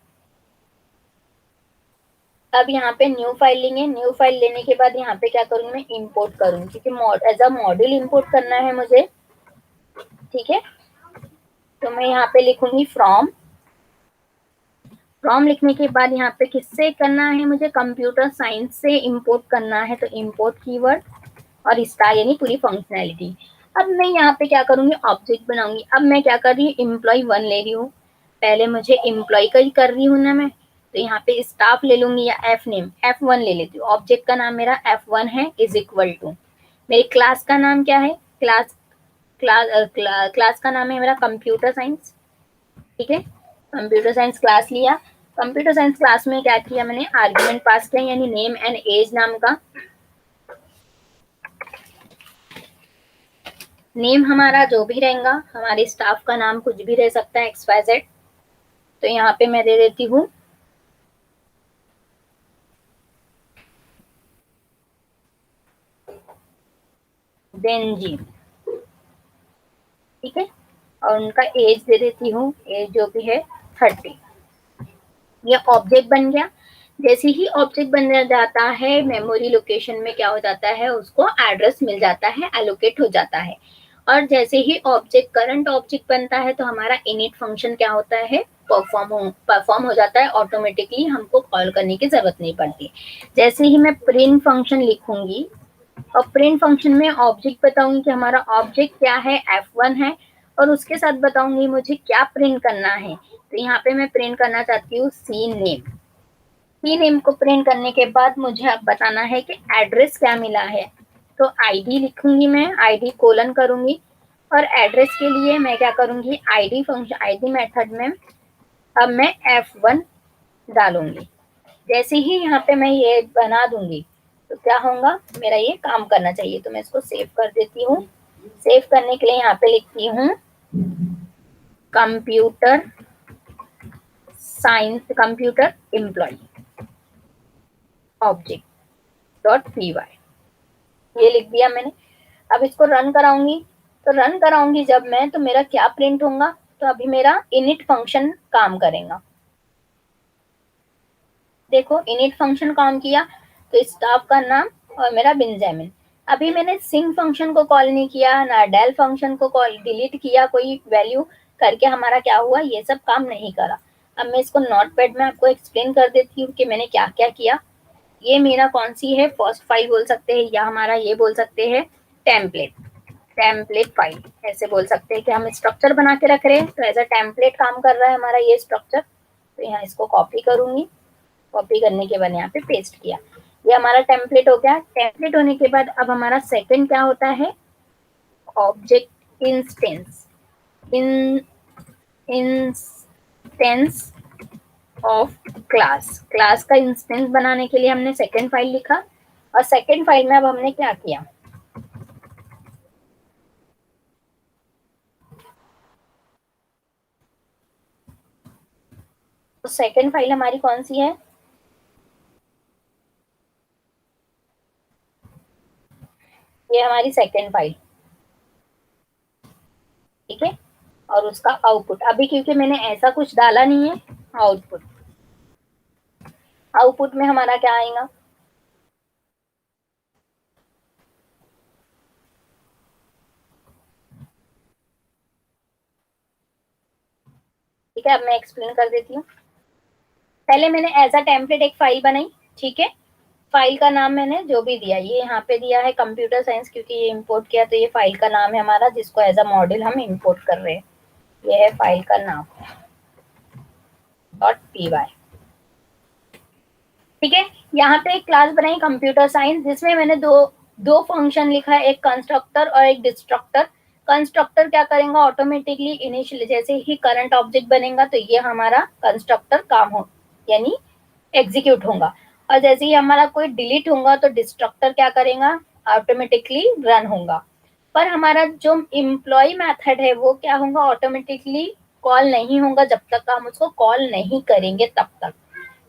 Speaker 1: अब यहाँ पे न्यू फाइल लेंगे। न्यू फाइल लेने के बाद यहाँ पे क्या करूंगी, मैं इंपोर्ट करूंगी, क्योंकि एज अ मॉड्यूल इंपोर्ट करना है मुझे, ठीक है। तो मैं यहाँ पे लिखूंगी फ्रॉम। फ्रॉम लिखने के बाद यहाँ पे किससे करना है, मुझे कंप्यूटर साइंस से इंपोर्ट करना है, तो इंपोर्ट कीवर्ड और स्टार यानी पूरी फंक्शनैलिटी। अब मैं यहाँ पे क्या करूंगी, ऑब्जेक्ट बनाऊंगी। अब मैं क्या कर रही हूँ, एम्प्लॉय 1 ले रही हूँ, पहले मुझे एम्प्लॉय का ही कर रही हूँ ना मैं, तो यहाँ पे स्टाफ ले लूंगी या एफ नेम, F1 ले लेती हूँ। ऑब्जेक्ट का नाम मेरा F1 है, इज इक्वल टू मेरी क्लास का नाम क्या है, क्लास का नाम है मेरा कंप्यूटर साइंस। ठीक है, कंप्यूटर साइंस क्लास लिया। कंप्यूटर साइंस क्लास में क्या किया मैंने, आर्ग्यूमेंट पास किया, यानी नेम एंड एज नाम का। नेम हमारा जो भी रहेगा, हमारे स्टाफ का नाम कुछ भी रह सकता है, XYZ। तो यहाँ पे मैं दे देती हूँ बेंजी। ठीक है, और उनका एज दे देती हूँ, एज जो भी है 30। ये ऑब्जेक्ट बन गया। जैसे ही ऑब्जेक्ट बन जाता है, मेमोरी लोकेशन में क्या हो जाता है, उसको एड्रेस मिल जाता है, एलोकेट हो जाता है। और जैसे ही ऑब्जेक्ट करंट ऑब्जेक्ट बनता है, तो हमारा इनिट फंक्शन क्या होता है, परफॉर्म हो जाता है ऑटोमेटिकली, हमको कॉल करने की जरूरत नहीं पड़ती। जैसे ही मैं प्रिंट फंक्शन लिखूंगी और प्रिंट फंक्शन में ऑब्जेक्ट बताऊंगी कि हमारा ऑब्जेक्ट क्या है, F1 है, और उसके साथ बताऊंगी मुझे क्या प्रिंट करना है। तो यहाँ पे मैं प्रिंट करना चाहती हूँ सी नेम। सी नेम को प्रिंट करने के बाद मुझे अब बताना है कि एड्रेस क्या मिला है, तो आईडी लिखूंगी मैं, आईडी कोलन करूंगी, और एड्रेस के लिए मैं क्या करूंगी, आईडी फंक्शन, आईडी मेथड में अब मैं F1 डालूंगी। जैसे ही यहाँ पे मैं ये बना दूंगी, तो क्या होगा, मेरा ये काम करना चाहिए। तो मैं इसको सेव कर देती हूँ। सेव करने के लिए यहाँ पे लिखती हूँ computer science, computer employ object dot py, ये लिख दिया मैंने। अब इसको रन कराऊंगी, तो रन कराऊंगी जब मैं, तो मेरा क्या प्रिंट होगा, तो अभी मेरा इनिट फंक्शन काम करेगा। देखो इनिट फंक्शन काम किया, तो स्टाफ का नाम और मेरा बेंजामिन। अभी मैंने सिंग फंक्शन को कॉल नहीं किया, ना डेल फंक्शन को कॉल डिलीट किया, कोई वैल्यू करके हमारा क्या हुआ, ये सब काम नहीं करा। अब मैं इसको नोटपैड में आपको एक्सप्लेन कर देती हूँ कि मैंने क्या क्या किया। ये मेरा कौन सी है, फर्स्ट फाइल बोल सकते हैं, या हमारा ये बोल सकते हैं टेम्पलेट, टेम्पलेट फाइल ऐसे बोल सकते हैं कि हम स्ट्रक्चर बना के रख रहे हैं, तो एज अ टेम्पलेट काम कर रहा है हमारा ये स्ट्रक्चर। तो यहाँ इसको कॉपी करूंगी, कॉपी करने के बाद यहाँ पे पेस्ट किया, ये हमारा टेम्पलेट हो गया। टेम्पलेट होने के बाद अब हमारा सेकंड क्या होता है, object instance, in instance of class. Class का इंस्टेंस बनाने के लिए हमने सेकंड फाइल लिखा, और सेकंड फाइल में अब हमने क्या किया, तो सेकंड फाइल हमारी कौन सी है, ये हमारी सेकंड फाइल। ठीक है, और उसका आउटपुट, अभी क्योंकि मैंने ऐसा कुछ डाला नहीं है, आउटपुट, आउटपुट में हमारा क्या आएगा, ठीक है। अब मैं एक्सप्लेन कर देती हूँ। पहले मैंने एज अ टेम्पलेट एक फाइल बनाई, ठीक है। फाइल का नाम मैंने जो भी दिया, ये यहाँ पे दिया है कंप्यूटर साइंस, क्योंकि ये इंपोर्ट किया, तो ये फाइल का नाम है हमारा, जिसको एज अ मॉड्यूल हम इंपोर्ट कर रहे हैं। ये है फाइल का नाम .py। ठीक है, यहाँ पे एक क्लास बनाई कंप्यूटर साइंस, जिसमें मैंने दो फंक्शन लिखा है, एक कंस्ट्रक्टर और एक डिस्ट्रक्टर। कंस्ट्रक्टर क्या करेगा, ऑटोमेटिकली इनिशियल जैसे ही करंट ऑब्जेक्ट बनेगा, तो ये हमारा कंस्ट्रक्टर काम हो यानी एग्जीक्यूट होगा, और जैसे ही हमारा कोई डिलीट होगा, तो डिस्ट्रक्टर क्या करेगा, ऑटोमेटिकली रन होगा। पर हमारा जो एम्प्लॉय मेथड है वो क्या होगा, ऑटोमेटिकली कॉल नहीं होगा जब तक हम उसको कॉल नहीं करेंगे तब तक।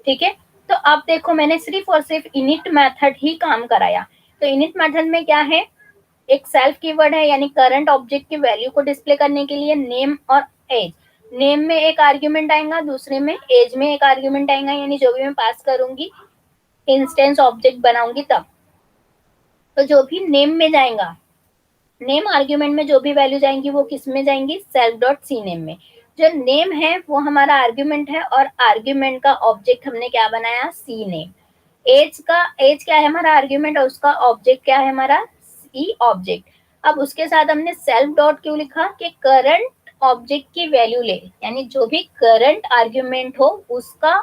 Speaker 1: ठीक है, तो अब देखो मैंने सिर्फ और सिर्फ इनिट मेथड ही काम कराया। तो इनिट मेथड में क्या है, एक सेल्फ कीवर्ड है, यानी करंट ऑब्जेक्ट की वैल्यू को डिस्प्ले करने के लिए नेम और एज। नेम में एक आर्ग्यूमेंट आएगा, दूसरे में एज में एक आर्ग्यूमेंट आएगा, यानी जो भी मैं पास करूंगी इंस्टेंस ऑब्जेक्ट बनाऊंगी तब, तो जो भी नेम में जाएगा नेम आर्ग्यूमेंट में जो भी वैल्यू जाएंगी वो किस में जाएंगी, सेल्फ डॉट सी नेम में। जो नेम है वो हमारा आर्ग्यूमेंट है और आर्ग्यूमेंट का ऑब्जेक्ट हमने क्या बनाया, सी नेम। एज क्या है हमारा आर्ग्यूमेंट और उसका ऑब्जेक्ट क्या है हमारा, सी ऑब्जेक्ट। अब उसके साथ हमने सेल्फ डॉट क्यों लिखा, कि करंट ऑब्जेक्ट की वैल्यू ले, यानी जो भी करंट आर्ग्यूमेंट हो उसका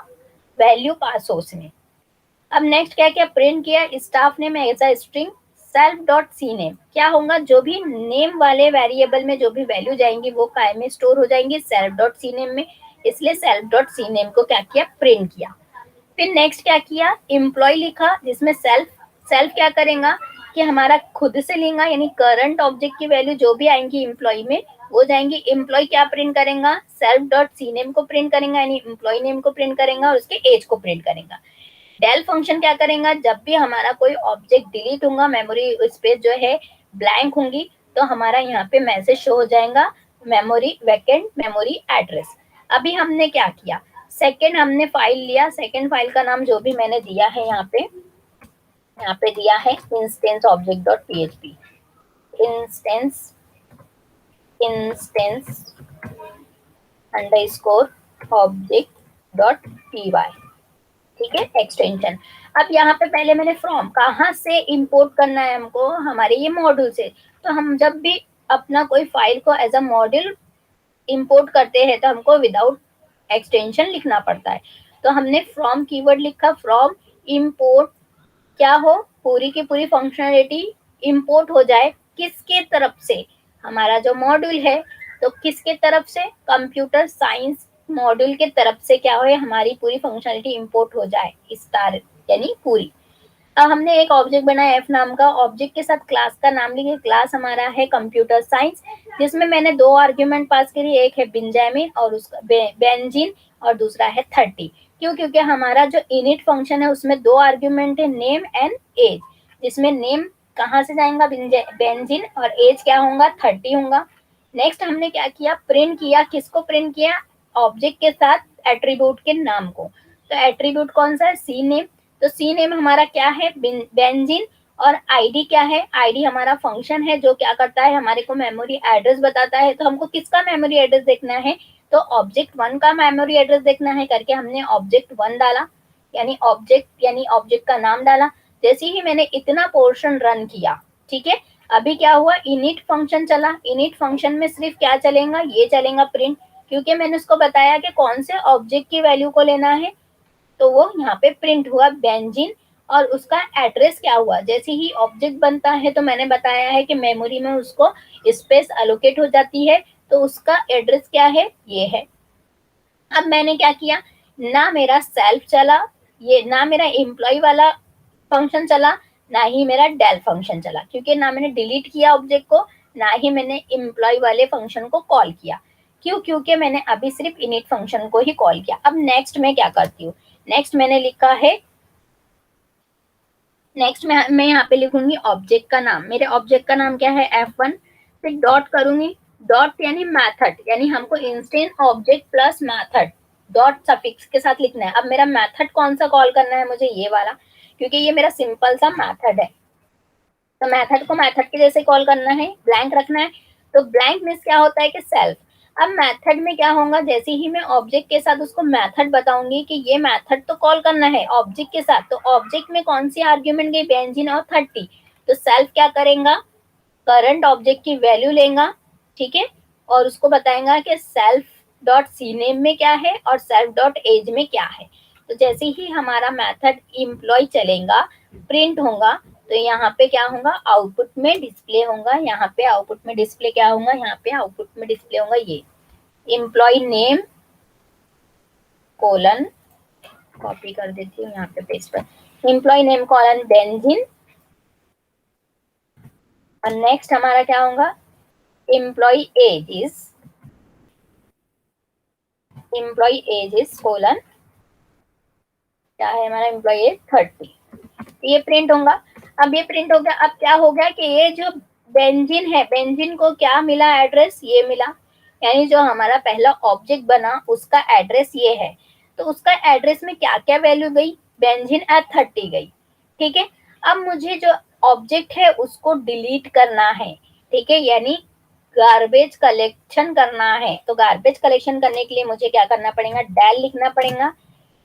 Speaker 1: वैल्यू पास हो उसमें। अब नेक्स्ट क्या किया, प्रिंट किया staff name as a string self dot C name. क्या होगा, जो भी नेम वाले वेरिएबल में जो भी वैल्यू जाएंगी वो काय में स्टोर हो जाएंगी, सेल्फ डॉट सी नेम में। इसलिए सेल्फ डॉट सी नेम को क्या किया, प्रिंट किया। फिर नेक्स्ट क्या किया, एम्प्लॉय लिखा, जिसमें सेल्फ सेल्फ क्या करेगा कि हमारा खुद से लेगा, यानी करंट ऑब्जेक्ट की वैल्यू जो भी आएंगी एम्प्लॉय में वो जाएंगी। एम्प्लॉय क्या प्रिंट करेगा, सेल्फ डॉट सी नेम को प्रिंट करेगा, यानी एम्प्लॉय नेम को प्रिंट करेगा और उसके एज को प्रिंट करेगा। डेल फंक्शन क्या करेगा, जब भी हमारा कोई ऑब्जेक्ट डिलीट होगा, मेमोरी स्पेस जो है ब्लैंक होंगी, तो हमारा यहाँ पे मैसेज शो हो जाएगा, मेमोरी वैकेंट मेमोरी एड्रेस। अभी हमने क्या किया, सेकेंड हमने फाइल लिया, सेकेंड फाइल का नाम जो भी मैंने दिया है यहाँ पे दिया है instance object dot PHP, instance instance underscore object dot PY, ठीक है, एक्सटेंशन। अब यहाँ पे पहले मैंने फ्रॉम कहाँ से इंपोर्ट करना है हमको, हमारे ये मॉड्यूल से। तो हम जब भी अपना कोई फाइल को एज अ मॉड्यूल इंपोर्ट करते हैं तो हमको विदाउट एक्सटेंशन लिखना पड़ता है। तो हमने फ्रॉम कीवर्ड लिखा, फ्रॉम इंपोर्ट क्या हो, पूरी की पूरी फंक्शनलिटी इंपोर्ट हो जाए किसके तरफ से, हमारा जो मॉड्यूल है, तो किसके तरफ से, कंप्यूटर साइंस मॉड्यूल के तरफ से क्या हो, हमारी पूरी फंक्शनलिटी इंपोर्ट हो जाए स्टार, यानी पूरी। अब हमने एक ऑब्जेक्ट बनाया एफ नाम का, ऑब्जेक्ट के साथ क्लास का नाम लिखे, क्लास हमारा है कंप्यूटर साइंस, जिसमें मैंने दो आर्ग्यूमेंट पास करी, एक है बेंजामिन और उसका बेंजीन और दूसरा है 30। क्यों, क्योंकि हमारा जो इनिट फंक्शन है उसमें दो आर्ग्यूमेंट है, नेम एंड एज, जिसमें नेम कहाँ से जाएगा, बेंजीन, और एज क्या होगा, 30 होगा। नेक्स्ट हमने क्या किया, प्रिंट किया, किसको प्रिंट किया, ऑब्जेक्ट के साथ एट्रीब्यूट के नाम को। तो एट्रीब्यूट कौन सा है, सी नेम। तो सी नेम हमारा क्या है, बेंजीन, और आईडी क्या है, आईडी हमारा फंक्शन है जो क्या करता है, हमारे को मेमोरी एड्रेस बताता है। तो हमको किसका मेमोरी एड्रेस देखना है, तो ऑब्जेक्ट वन का मेमोरी एड्रेस देखना है, करके हमने ऑब्जेक्ट वन डाला, यानी ऑब्जेक्ट का नाम डाला। जैसे ही मैंने इतना पोर्शन रन किया, ठीक है, अभी क्या हुआ, इनिट फंक्शन चला, इनिट फंक्शन में सिर्फ क्या चलेगा, ये चलेगा प्रिंट, क्योंकि मैंने उसको बताया कि कौन से ऑब्जेक्ट की वैल्यू को लेना है, तो वो यहाँ पे प्रिंट हुआ बेंजीन, और उसका एड्रेस क्या हुआ, जैसे ही ऑब्जेक्ट बनता है तो मैंने बताया है कि मेमोरी में उसको स्पेस अलोकेट हो जाती है, तो उसका एड्रेस क्या है, ये है। अब मैंने क्या किया, ना मेरा सेल्फ चला, ये ना मेरा एम्प्लॉय वाला फंक्शन चला, ना ही मेरा डेल फंक्शन चला, क्योंकि ना मैंने डिलीट किया ऑब्जेक्ट को, ना ही मैंने एम्प्लॉय वाले फंक्शन को कॉल किया। क्यों, क्योंकि मैंने अभी सिर्फ इनिट फंक्शन को ही कॉल किया। अब नेक्स्ट मैं क्या करती हूँ, नेक्स्ट मैंने लिखा है, नेक्स्ट मैं यहाँ पे लिखूंगी ऑब्जेक्ट का नाम, मेरे ऑब्जेक्ट का नाम क्या है, F1। फिर डॉट करूंगी, डॉट यानी मेथड, यानी हमको instance object plus method dot suffix के साथ लिखना है। अब मेरा मेथड कौन सा कॉल करना है मुझे, ये वाला, क्योंकि ये मेरा सिंपल सा मेथड है, तो मेथड को मेथड के जैसे कॉल करना है, ब्लैंक रखना है। तो ब्लैंक मीन्स क्या होता है कि सेल्फ। अब मेथड में क्या होगा, जैसे ही मैं ऑब्जेक्ट के साथ उसको मेथड बताऊंगी कि ये मेथड तो कॉल करना है ऑब्जेक्ट के साथ, तो ऑब्जेक्ट में कौन सी आर्ग्यूमेंट गई, बेंजीन और 30, तो सेल्फ क्या करेगा, करंट ऑब्जेक्ट की वैल्यू लेगा, ठीक है, और उसको बताएगा कि सेल्फ डॉट सी नेम में क्या है और सेल्फ डॉट एज में क्या है। तो जैसे ही हमारा मेथड एम्प्लॉय चलेगा, प्रिंट होगा, तो यहाँ पे क्या होगा, आउटपुट में डिस्प्ले होगा, यहाँ पे आउटपुट में डिस्प्ले क्या होगा, यहाँ पे आउटपुट में डिस्प्ले होगा ये एम्प्लॉय नेम कोलन, कॉपी कर देती हूँ यहाँ पे पेस्ट पर, एम्प्लॉय नेम कोलन बेंजीन, और नेक्स्ट हमारा क्या होगा, एम्प्लॉय एज इज कोलन, क्या है हमारा, एम्प्लॉय एज 30, ये प्रिंट होगा। अब ये प्रिंट हो गया, अब क्या हो गया कि ये जो बेंजीन है, बेंजीन को क्या मिला, एड्रेस ये मिला, यानी जो हमारा पहला ऑब्जेक्ट बना उसका एड्रेस ये है। तो उसका एड्रेस में क्या क्या वैल्यू गई, बेंजीन एट 30 गई, ठीक है। अब मुझे जो ऑब्जेक्ट है उसको डिलीट करना है, ठीक है, यानी गार्बेज कलेक्शन करना है। तो गार्बेज कलेक्शन करने के लिए मुझे क्या करना पड़ेगा, डेल लिखना पड़ेगा।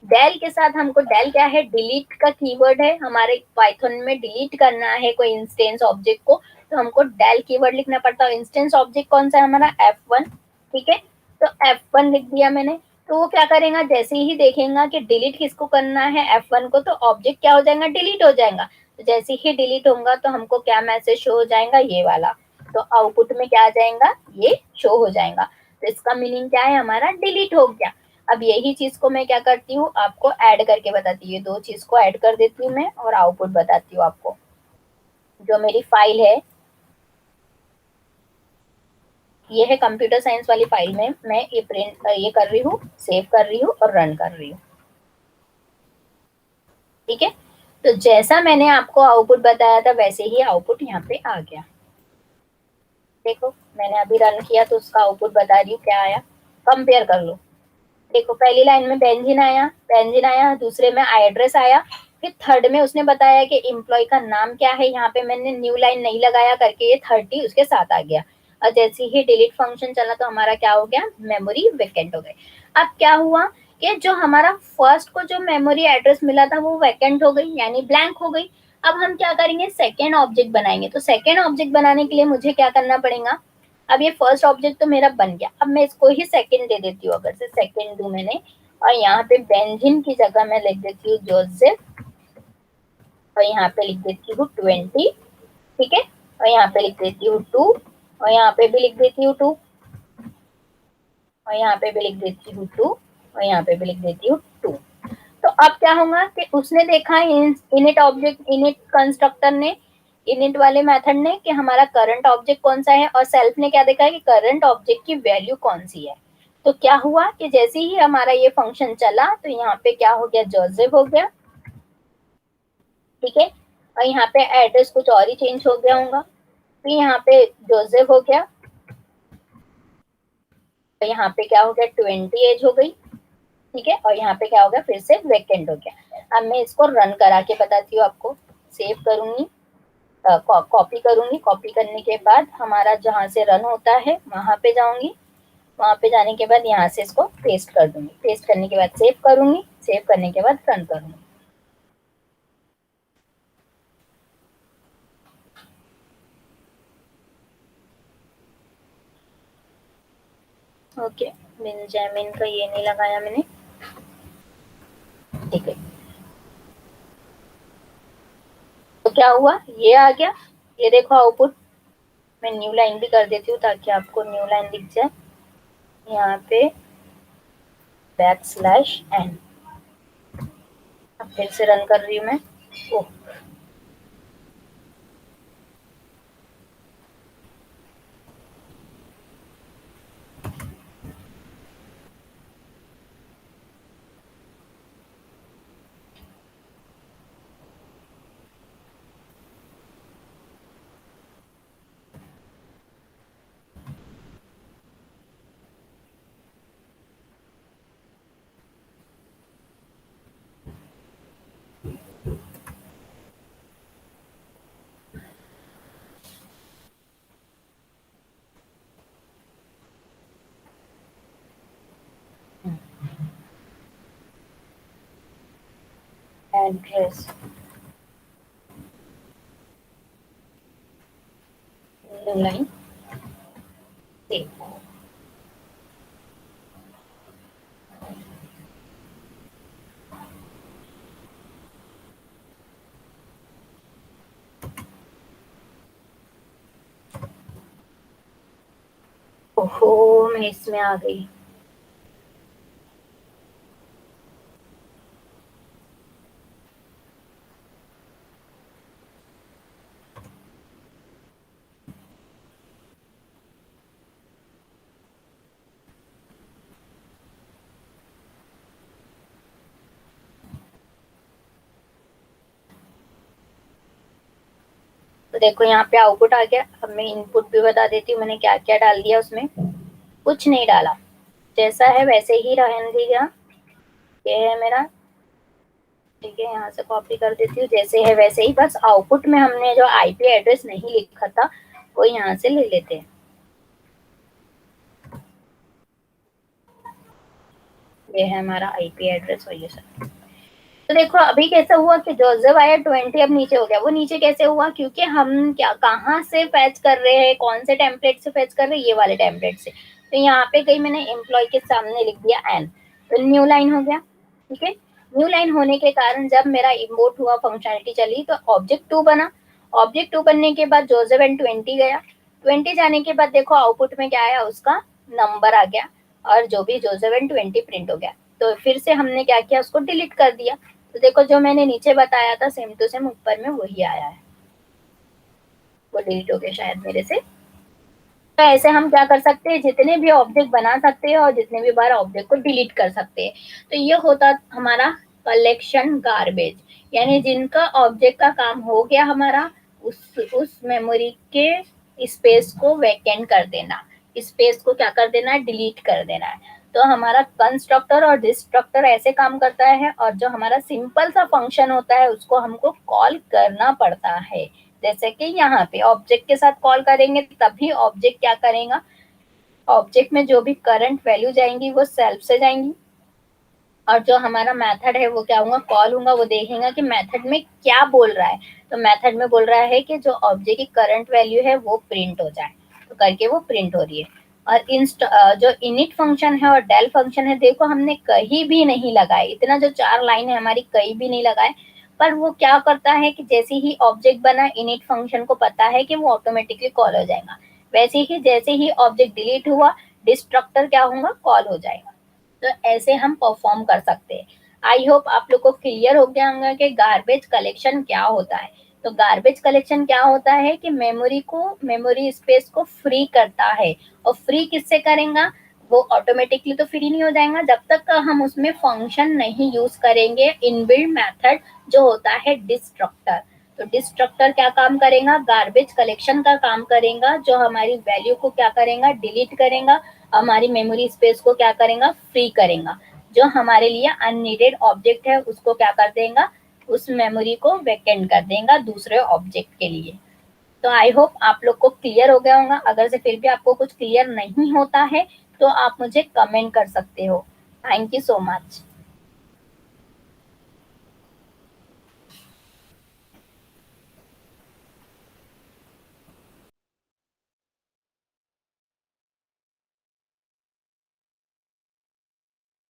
Speaker 1: डेल के साथ हमको, डेल क्या है, डिलीट का कीवर्ड है हमारे पाइथन में, डिलीट करना है कोई इंस्टेंस ऑब्जेक्ट को, तो हमको डेल कीवर्ड लिखना पड़ता है। इंस्टेंस ऑब्जेक्ट कौन सा है हमारा, F1, ठीक है। तो F1 लिख दिया मैंने। तो वो क्या करेगा, जैसे ही देखेगा कि डिलीट किसको करना है, F1 को, तो ऑब्जेक्ट क्या हो जाएगा, डिलीट हो जाएगा। तो जैसे ही डिलीट होगा तो हमको क्या मैसेज शो हो जाएगा, ये वाला। तो आउटपुट में क्या आ जाएगा, ये शो हो जाएगा। तो इसका मीनिंग क्या है, हमारा डिलीट हो गया। अब यही चीज को मैं क्या करती हूँ, आपको ऐड करके बताती हूँ, दो चीज को ऐड कर देती हूँ मैं और आउटपुट बताती हूँ आपको। जो मेरी फाइल है, ये है कंप्यूटर साइंस वाली फाइल में मैं ये प्रिंट ये कर रही हूँ, सेव कर रही हूँ और रन कर रही हूँ, ठीक है। तो जैसा मैंने आपको आउटपुट बताया था वैसे ही आउटपुट यहाँ पे आ गया। देखो मैंने अभी रन किया तो उसका आउटपुट बता रही हूँ क्या आया, कंपेयर कर लो। देखो पहली लाइन में बेंजीन आया, बेंजीन आया, दूसरे में एड्रेस आया, फिर थर्ड में उसने बताया कि एम्प्लॉय का नाम क्या है। यहाँ पे मैंने न्यू लाइन नहीं लगाया करके ये 30 उसके साथ आ गया। और जैसे ही डिलीट फंक्शन चला तो हमारा क्या हो गया, मेमोरी वैकेंट हो गई। अब क्या हुआ कि जो हमारा फर्स्ट को जो मेमोरी एड्रेस मिला था वो वैकेंट हो गई, यानी ब्लैंक हो गई। अब हम क्या करेंगे, सेकेंड ऑब्जेक्ट बनाएंगे। तो सेकेंड ऑब्जेक्ट बनाने के लिए मुझे क्या करना पड़ेगा, अब ये फर्स्ट ऑब्जेक्ट तो मेरा बन गया, अब मैं इसको ही सेकंड दे देती हूँ, अगर से सेकंड दूं मैंने, और यहाँ पे बेंजीन की जगह मैं लिख देती हूँ जोसेफ, और यहाँ पे लिख देती हूँ 20, ठीक है। और यहाँ पे लिख देती हूँ 2, और यहाँ पे भी लिख देती हूँ 2, और यहाँ पे भी लिख देती हूँ 2, और यहाँ पे भी लिख देती हूँ 2। तो अब क्या होगा कि उसने देखा इनिट ऑब्जेक्ट, इनिट कंस्ट्रक्टर ने, इनिट वाले मेथड ने, कि हमारा करंट ऑब्जेक्ट कौन सा है, और सेल्फ ने क्या देखा है कि करंट ऑब्जेक्ट की वैल्यू कौन सी है। तो क्या हुआ कि जैसे ही हमारा ये फंक्शन चला तो यहाँ पे क्या हो गया, जोसेफ हो गया, ठीक है। और यहाँ पे एड्रेस कुछ और ही चेंज हो गया होगा, तो यहाँ पे जोसेफ हो गया, तो यहाँ पे क्या हो गया, 20 एज हो गई, ठीक है। और यहाँ पे क्या हो गया, फिर से वैकेंट हो गया। अब मैं इसको रन करा के बताती हूँ आपको। सेव करूंगी, कॉपी करूंगी, कॉपी करने के बाद हमारा जहाँ से रन होता है वहां पे जाऊंगी, वहां पे जाने के बाद यहाँ से इसको पेस्ट कर दूंगी, पेस्ट करने के बाद सेव करूंगी, सेव करने के बाद रन करूंगी। ओके, बेंजामिन का ये नहीं लगाया मैंने, ठीक है। तो क्या हुआ, ये आ गया, ये देखो आउटपुट। मैं न्यू लाइन भी कर देती हूँ ताकि आपको न्यू लाइन दिख जाए। यहाँ पे \n, अब फिर से रन कर रही हूँ मैं। ओह, एड्रेस, न्यू लाइन, सेव। ओहो, मैं इसमें आ गई। तो देखो यहाँ पे आउटपुट आ गया। अब मैं इनपुट भी बता देती हूँ मैंने क्या क्या डाल दिया उसमें। कुछ नहीं डाला, जैसा है वैसे ही रहने दिया। ये है मेरा, ठीक है। यहाँ से कॉपी कर देती हूँ, जैसे है वैसे ही, बस आउटपुट में हमने जो आईपी एड्रेस नहीं लिखा था वो यहाँ से ले लेते हैं। ये है हमारा आईपी एड्रेस और ये सब। तो देखो अभी कैसा हुआ कि जोसेफ आया 20 अब नीचे हो गया। वो नीचे कैसे हुआ, क्योंकि हम क्या कहाँ से फैच कर रहे हैं, कौन से टेम्पलेट से फैच कर रहे हैं, ये वाले टेम्पलेट से। तो यहाँ पे कहीं मैंने एम्प्लॉय के सामने लिख दिया एन, तो न्यू लाइन हो गया। ठीक है, न्यू लाइन होने के कारण जब मेरा इम्पोर्ट हुआ, फंक्शनलिटी चली, तो ऑब्जेक्ट 2 बना। ऑब्जेक्ट 2 बनने के बाद जोसेफ एंड 20 गया। 20 जाने के बाद देखो आउटपुट में क्या आया, उसका नंबर आ गया, और जो भी जोसेफ एंड 20 प्रिंट हो गया। तो फिर से हमने क्या किया, उसको डिलीट कर दिया। तो देखो जो मैंने नीचे बताया था सेम टू सेम ऊपर में वही आया है, वो डिलीट हो गया शायद मेरे से। तो ऐसे हम क्या कर सकते हैं, जितने भी ऑब्जेक्ट बना सकते हैं और जितने भी बार ऑब्जेक्ट को डिलीट कर सकते हैं। तो ये होता हमारा कलेक्शन गार्बेज, यानी जिनका ऑब्जेक्ट का काम हो गया हमारा, उस मेमोरी के स्पेस को वैकेंट कर देना, स्पेस को क्या कर देना है, डिलीट कर देना है। तो हमारा कंस्ट्रक्टर और डिस्ट्रक्टर ऐसे काम करता है, और जो हमारा सिंपल सा फंक्शन होता है उसको हमको कॉल करना पड़ता है। जैसे कि यहाँ पे ऑब्जेक्ट के साथ कॉल करेंगे तभी ऑब्जेक्ट क्या करेगा, ऑब्जेक्ट में जो भी करंट वैल्यू जाएंगी वो सेल्फ से जाएंगी, और जो हमारा मेथड है वो क्या होगा, कॉल होगा। वो देखेगा कि मेथड में क्या बोल रहा है। तो मेथड में बोल रहा है कि जो ऑब्जेक्ट की करंट वैल्यू है वो प्रिंट हो जाए, तो करके वो प्रिंट हो रही है। और जो इनिट फंक्शन है और डेल फंक्शन है, देखो हमने कहीं भी नहीं लगाए, इतना जो 4 लाइन है हमारी कहीं भी नहीं लगाए, पर वो क्या करता है कि जैसे ही ऑब्जेक्ट बना, इनिट फंक्शन को पता है कि वो ऑटोमेटिकली कॉल हो जाएगा। वैसे ही जैसे ही ऑब्जेक्ट डिलीट हुआ, डिस्ट्रक्टर क्या होगा, कॉल हो जाएगा। तो ऐसे हम परफॉर्म कर सकते हैं। आई होप आप लोग को क्लियर हो गया होगा कि गार्बेज कलेक्शन क्या होता है। तो गार्बेज कलेक्शन क्या होता है कि मेमोरी स्पेस को फ्री करता है, और फ्री किससे करेगा, वो ऑटोमेटिकली तो फ्री नहीं हो जाएगा जब तक हम उसमें फंक्शन नहीं यूज करेंगे, इनबिल्ट मेथड जो होता है डिस्ट्रक्टर। तो डिस्ट्रक्टर क्या काम करेगा, गार्बेज कलेक्शन का काम करेगा, जो हमारी वैल्यू को क्या करेगा, डिलीट करेगा, हमारी मेमोरी स्पेस को क्या करेगा, फ्री करेगा। जो हमारे लिए अननीडेड ऑब्जेक्ट है उसको क्या कर देगा, उस मेमोरी को वैकेंट कर देगा दूसरे ऑब्जेक्ट के लिए। तो आई होप आप लोग को क्लियर हो गया होगा। अगर से फिर भी आपको कुछ क्लियर नहीं होता है तो आप मुझे कमेंट कर सकते हो। Thank you so much.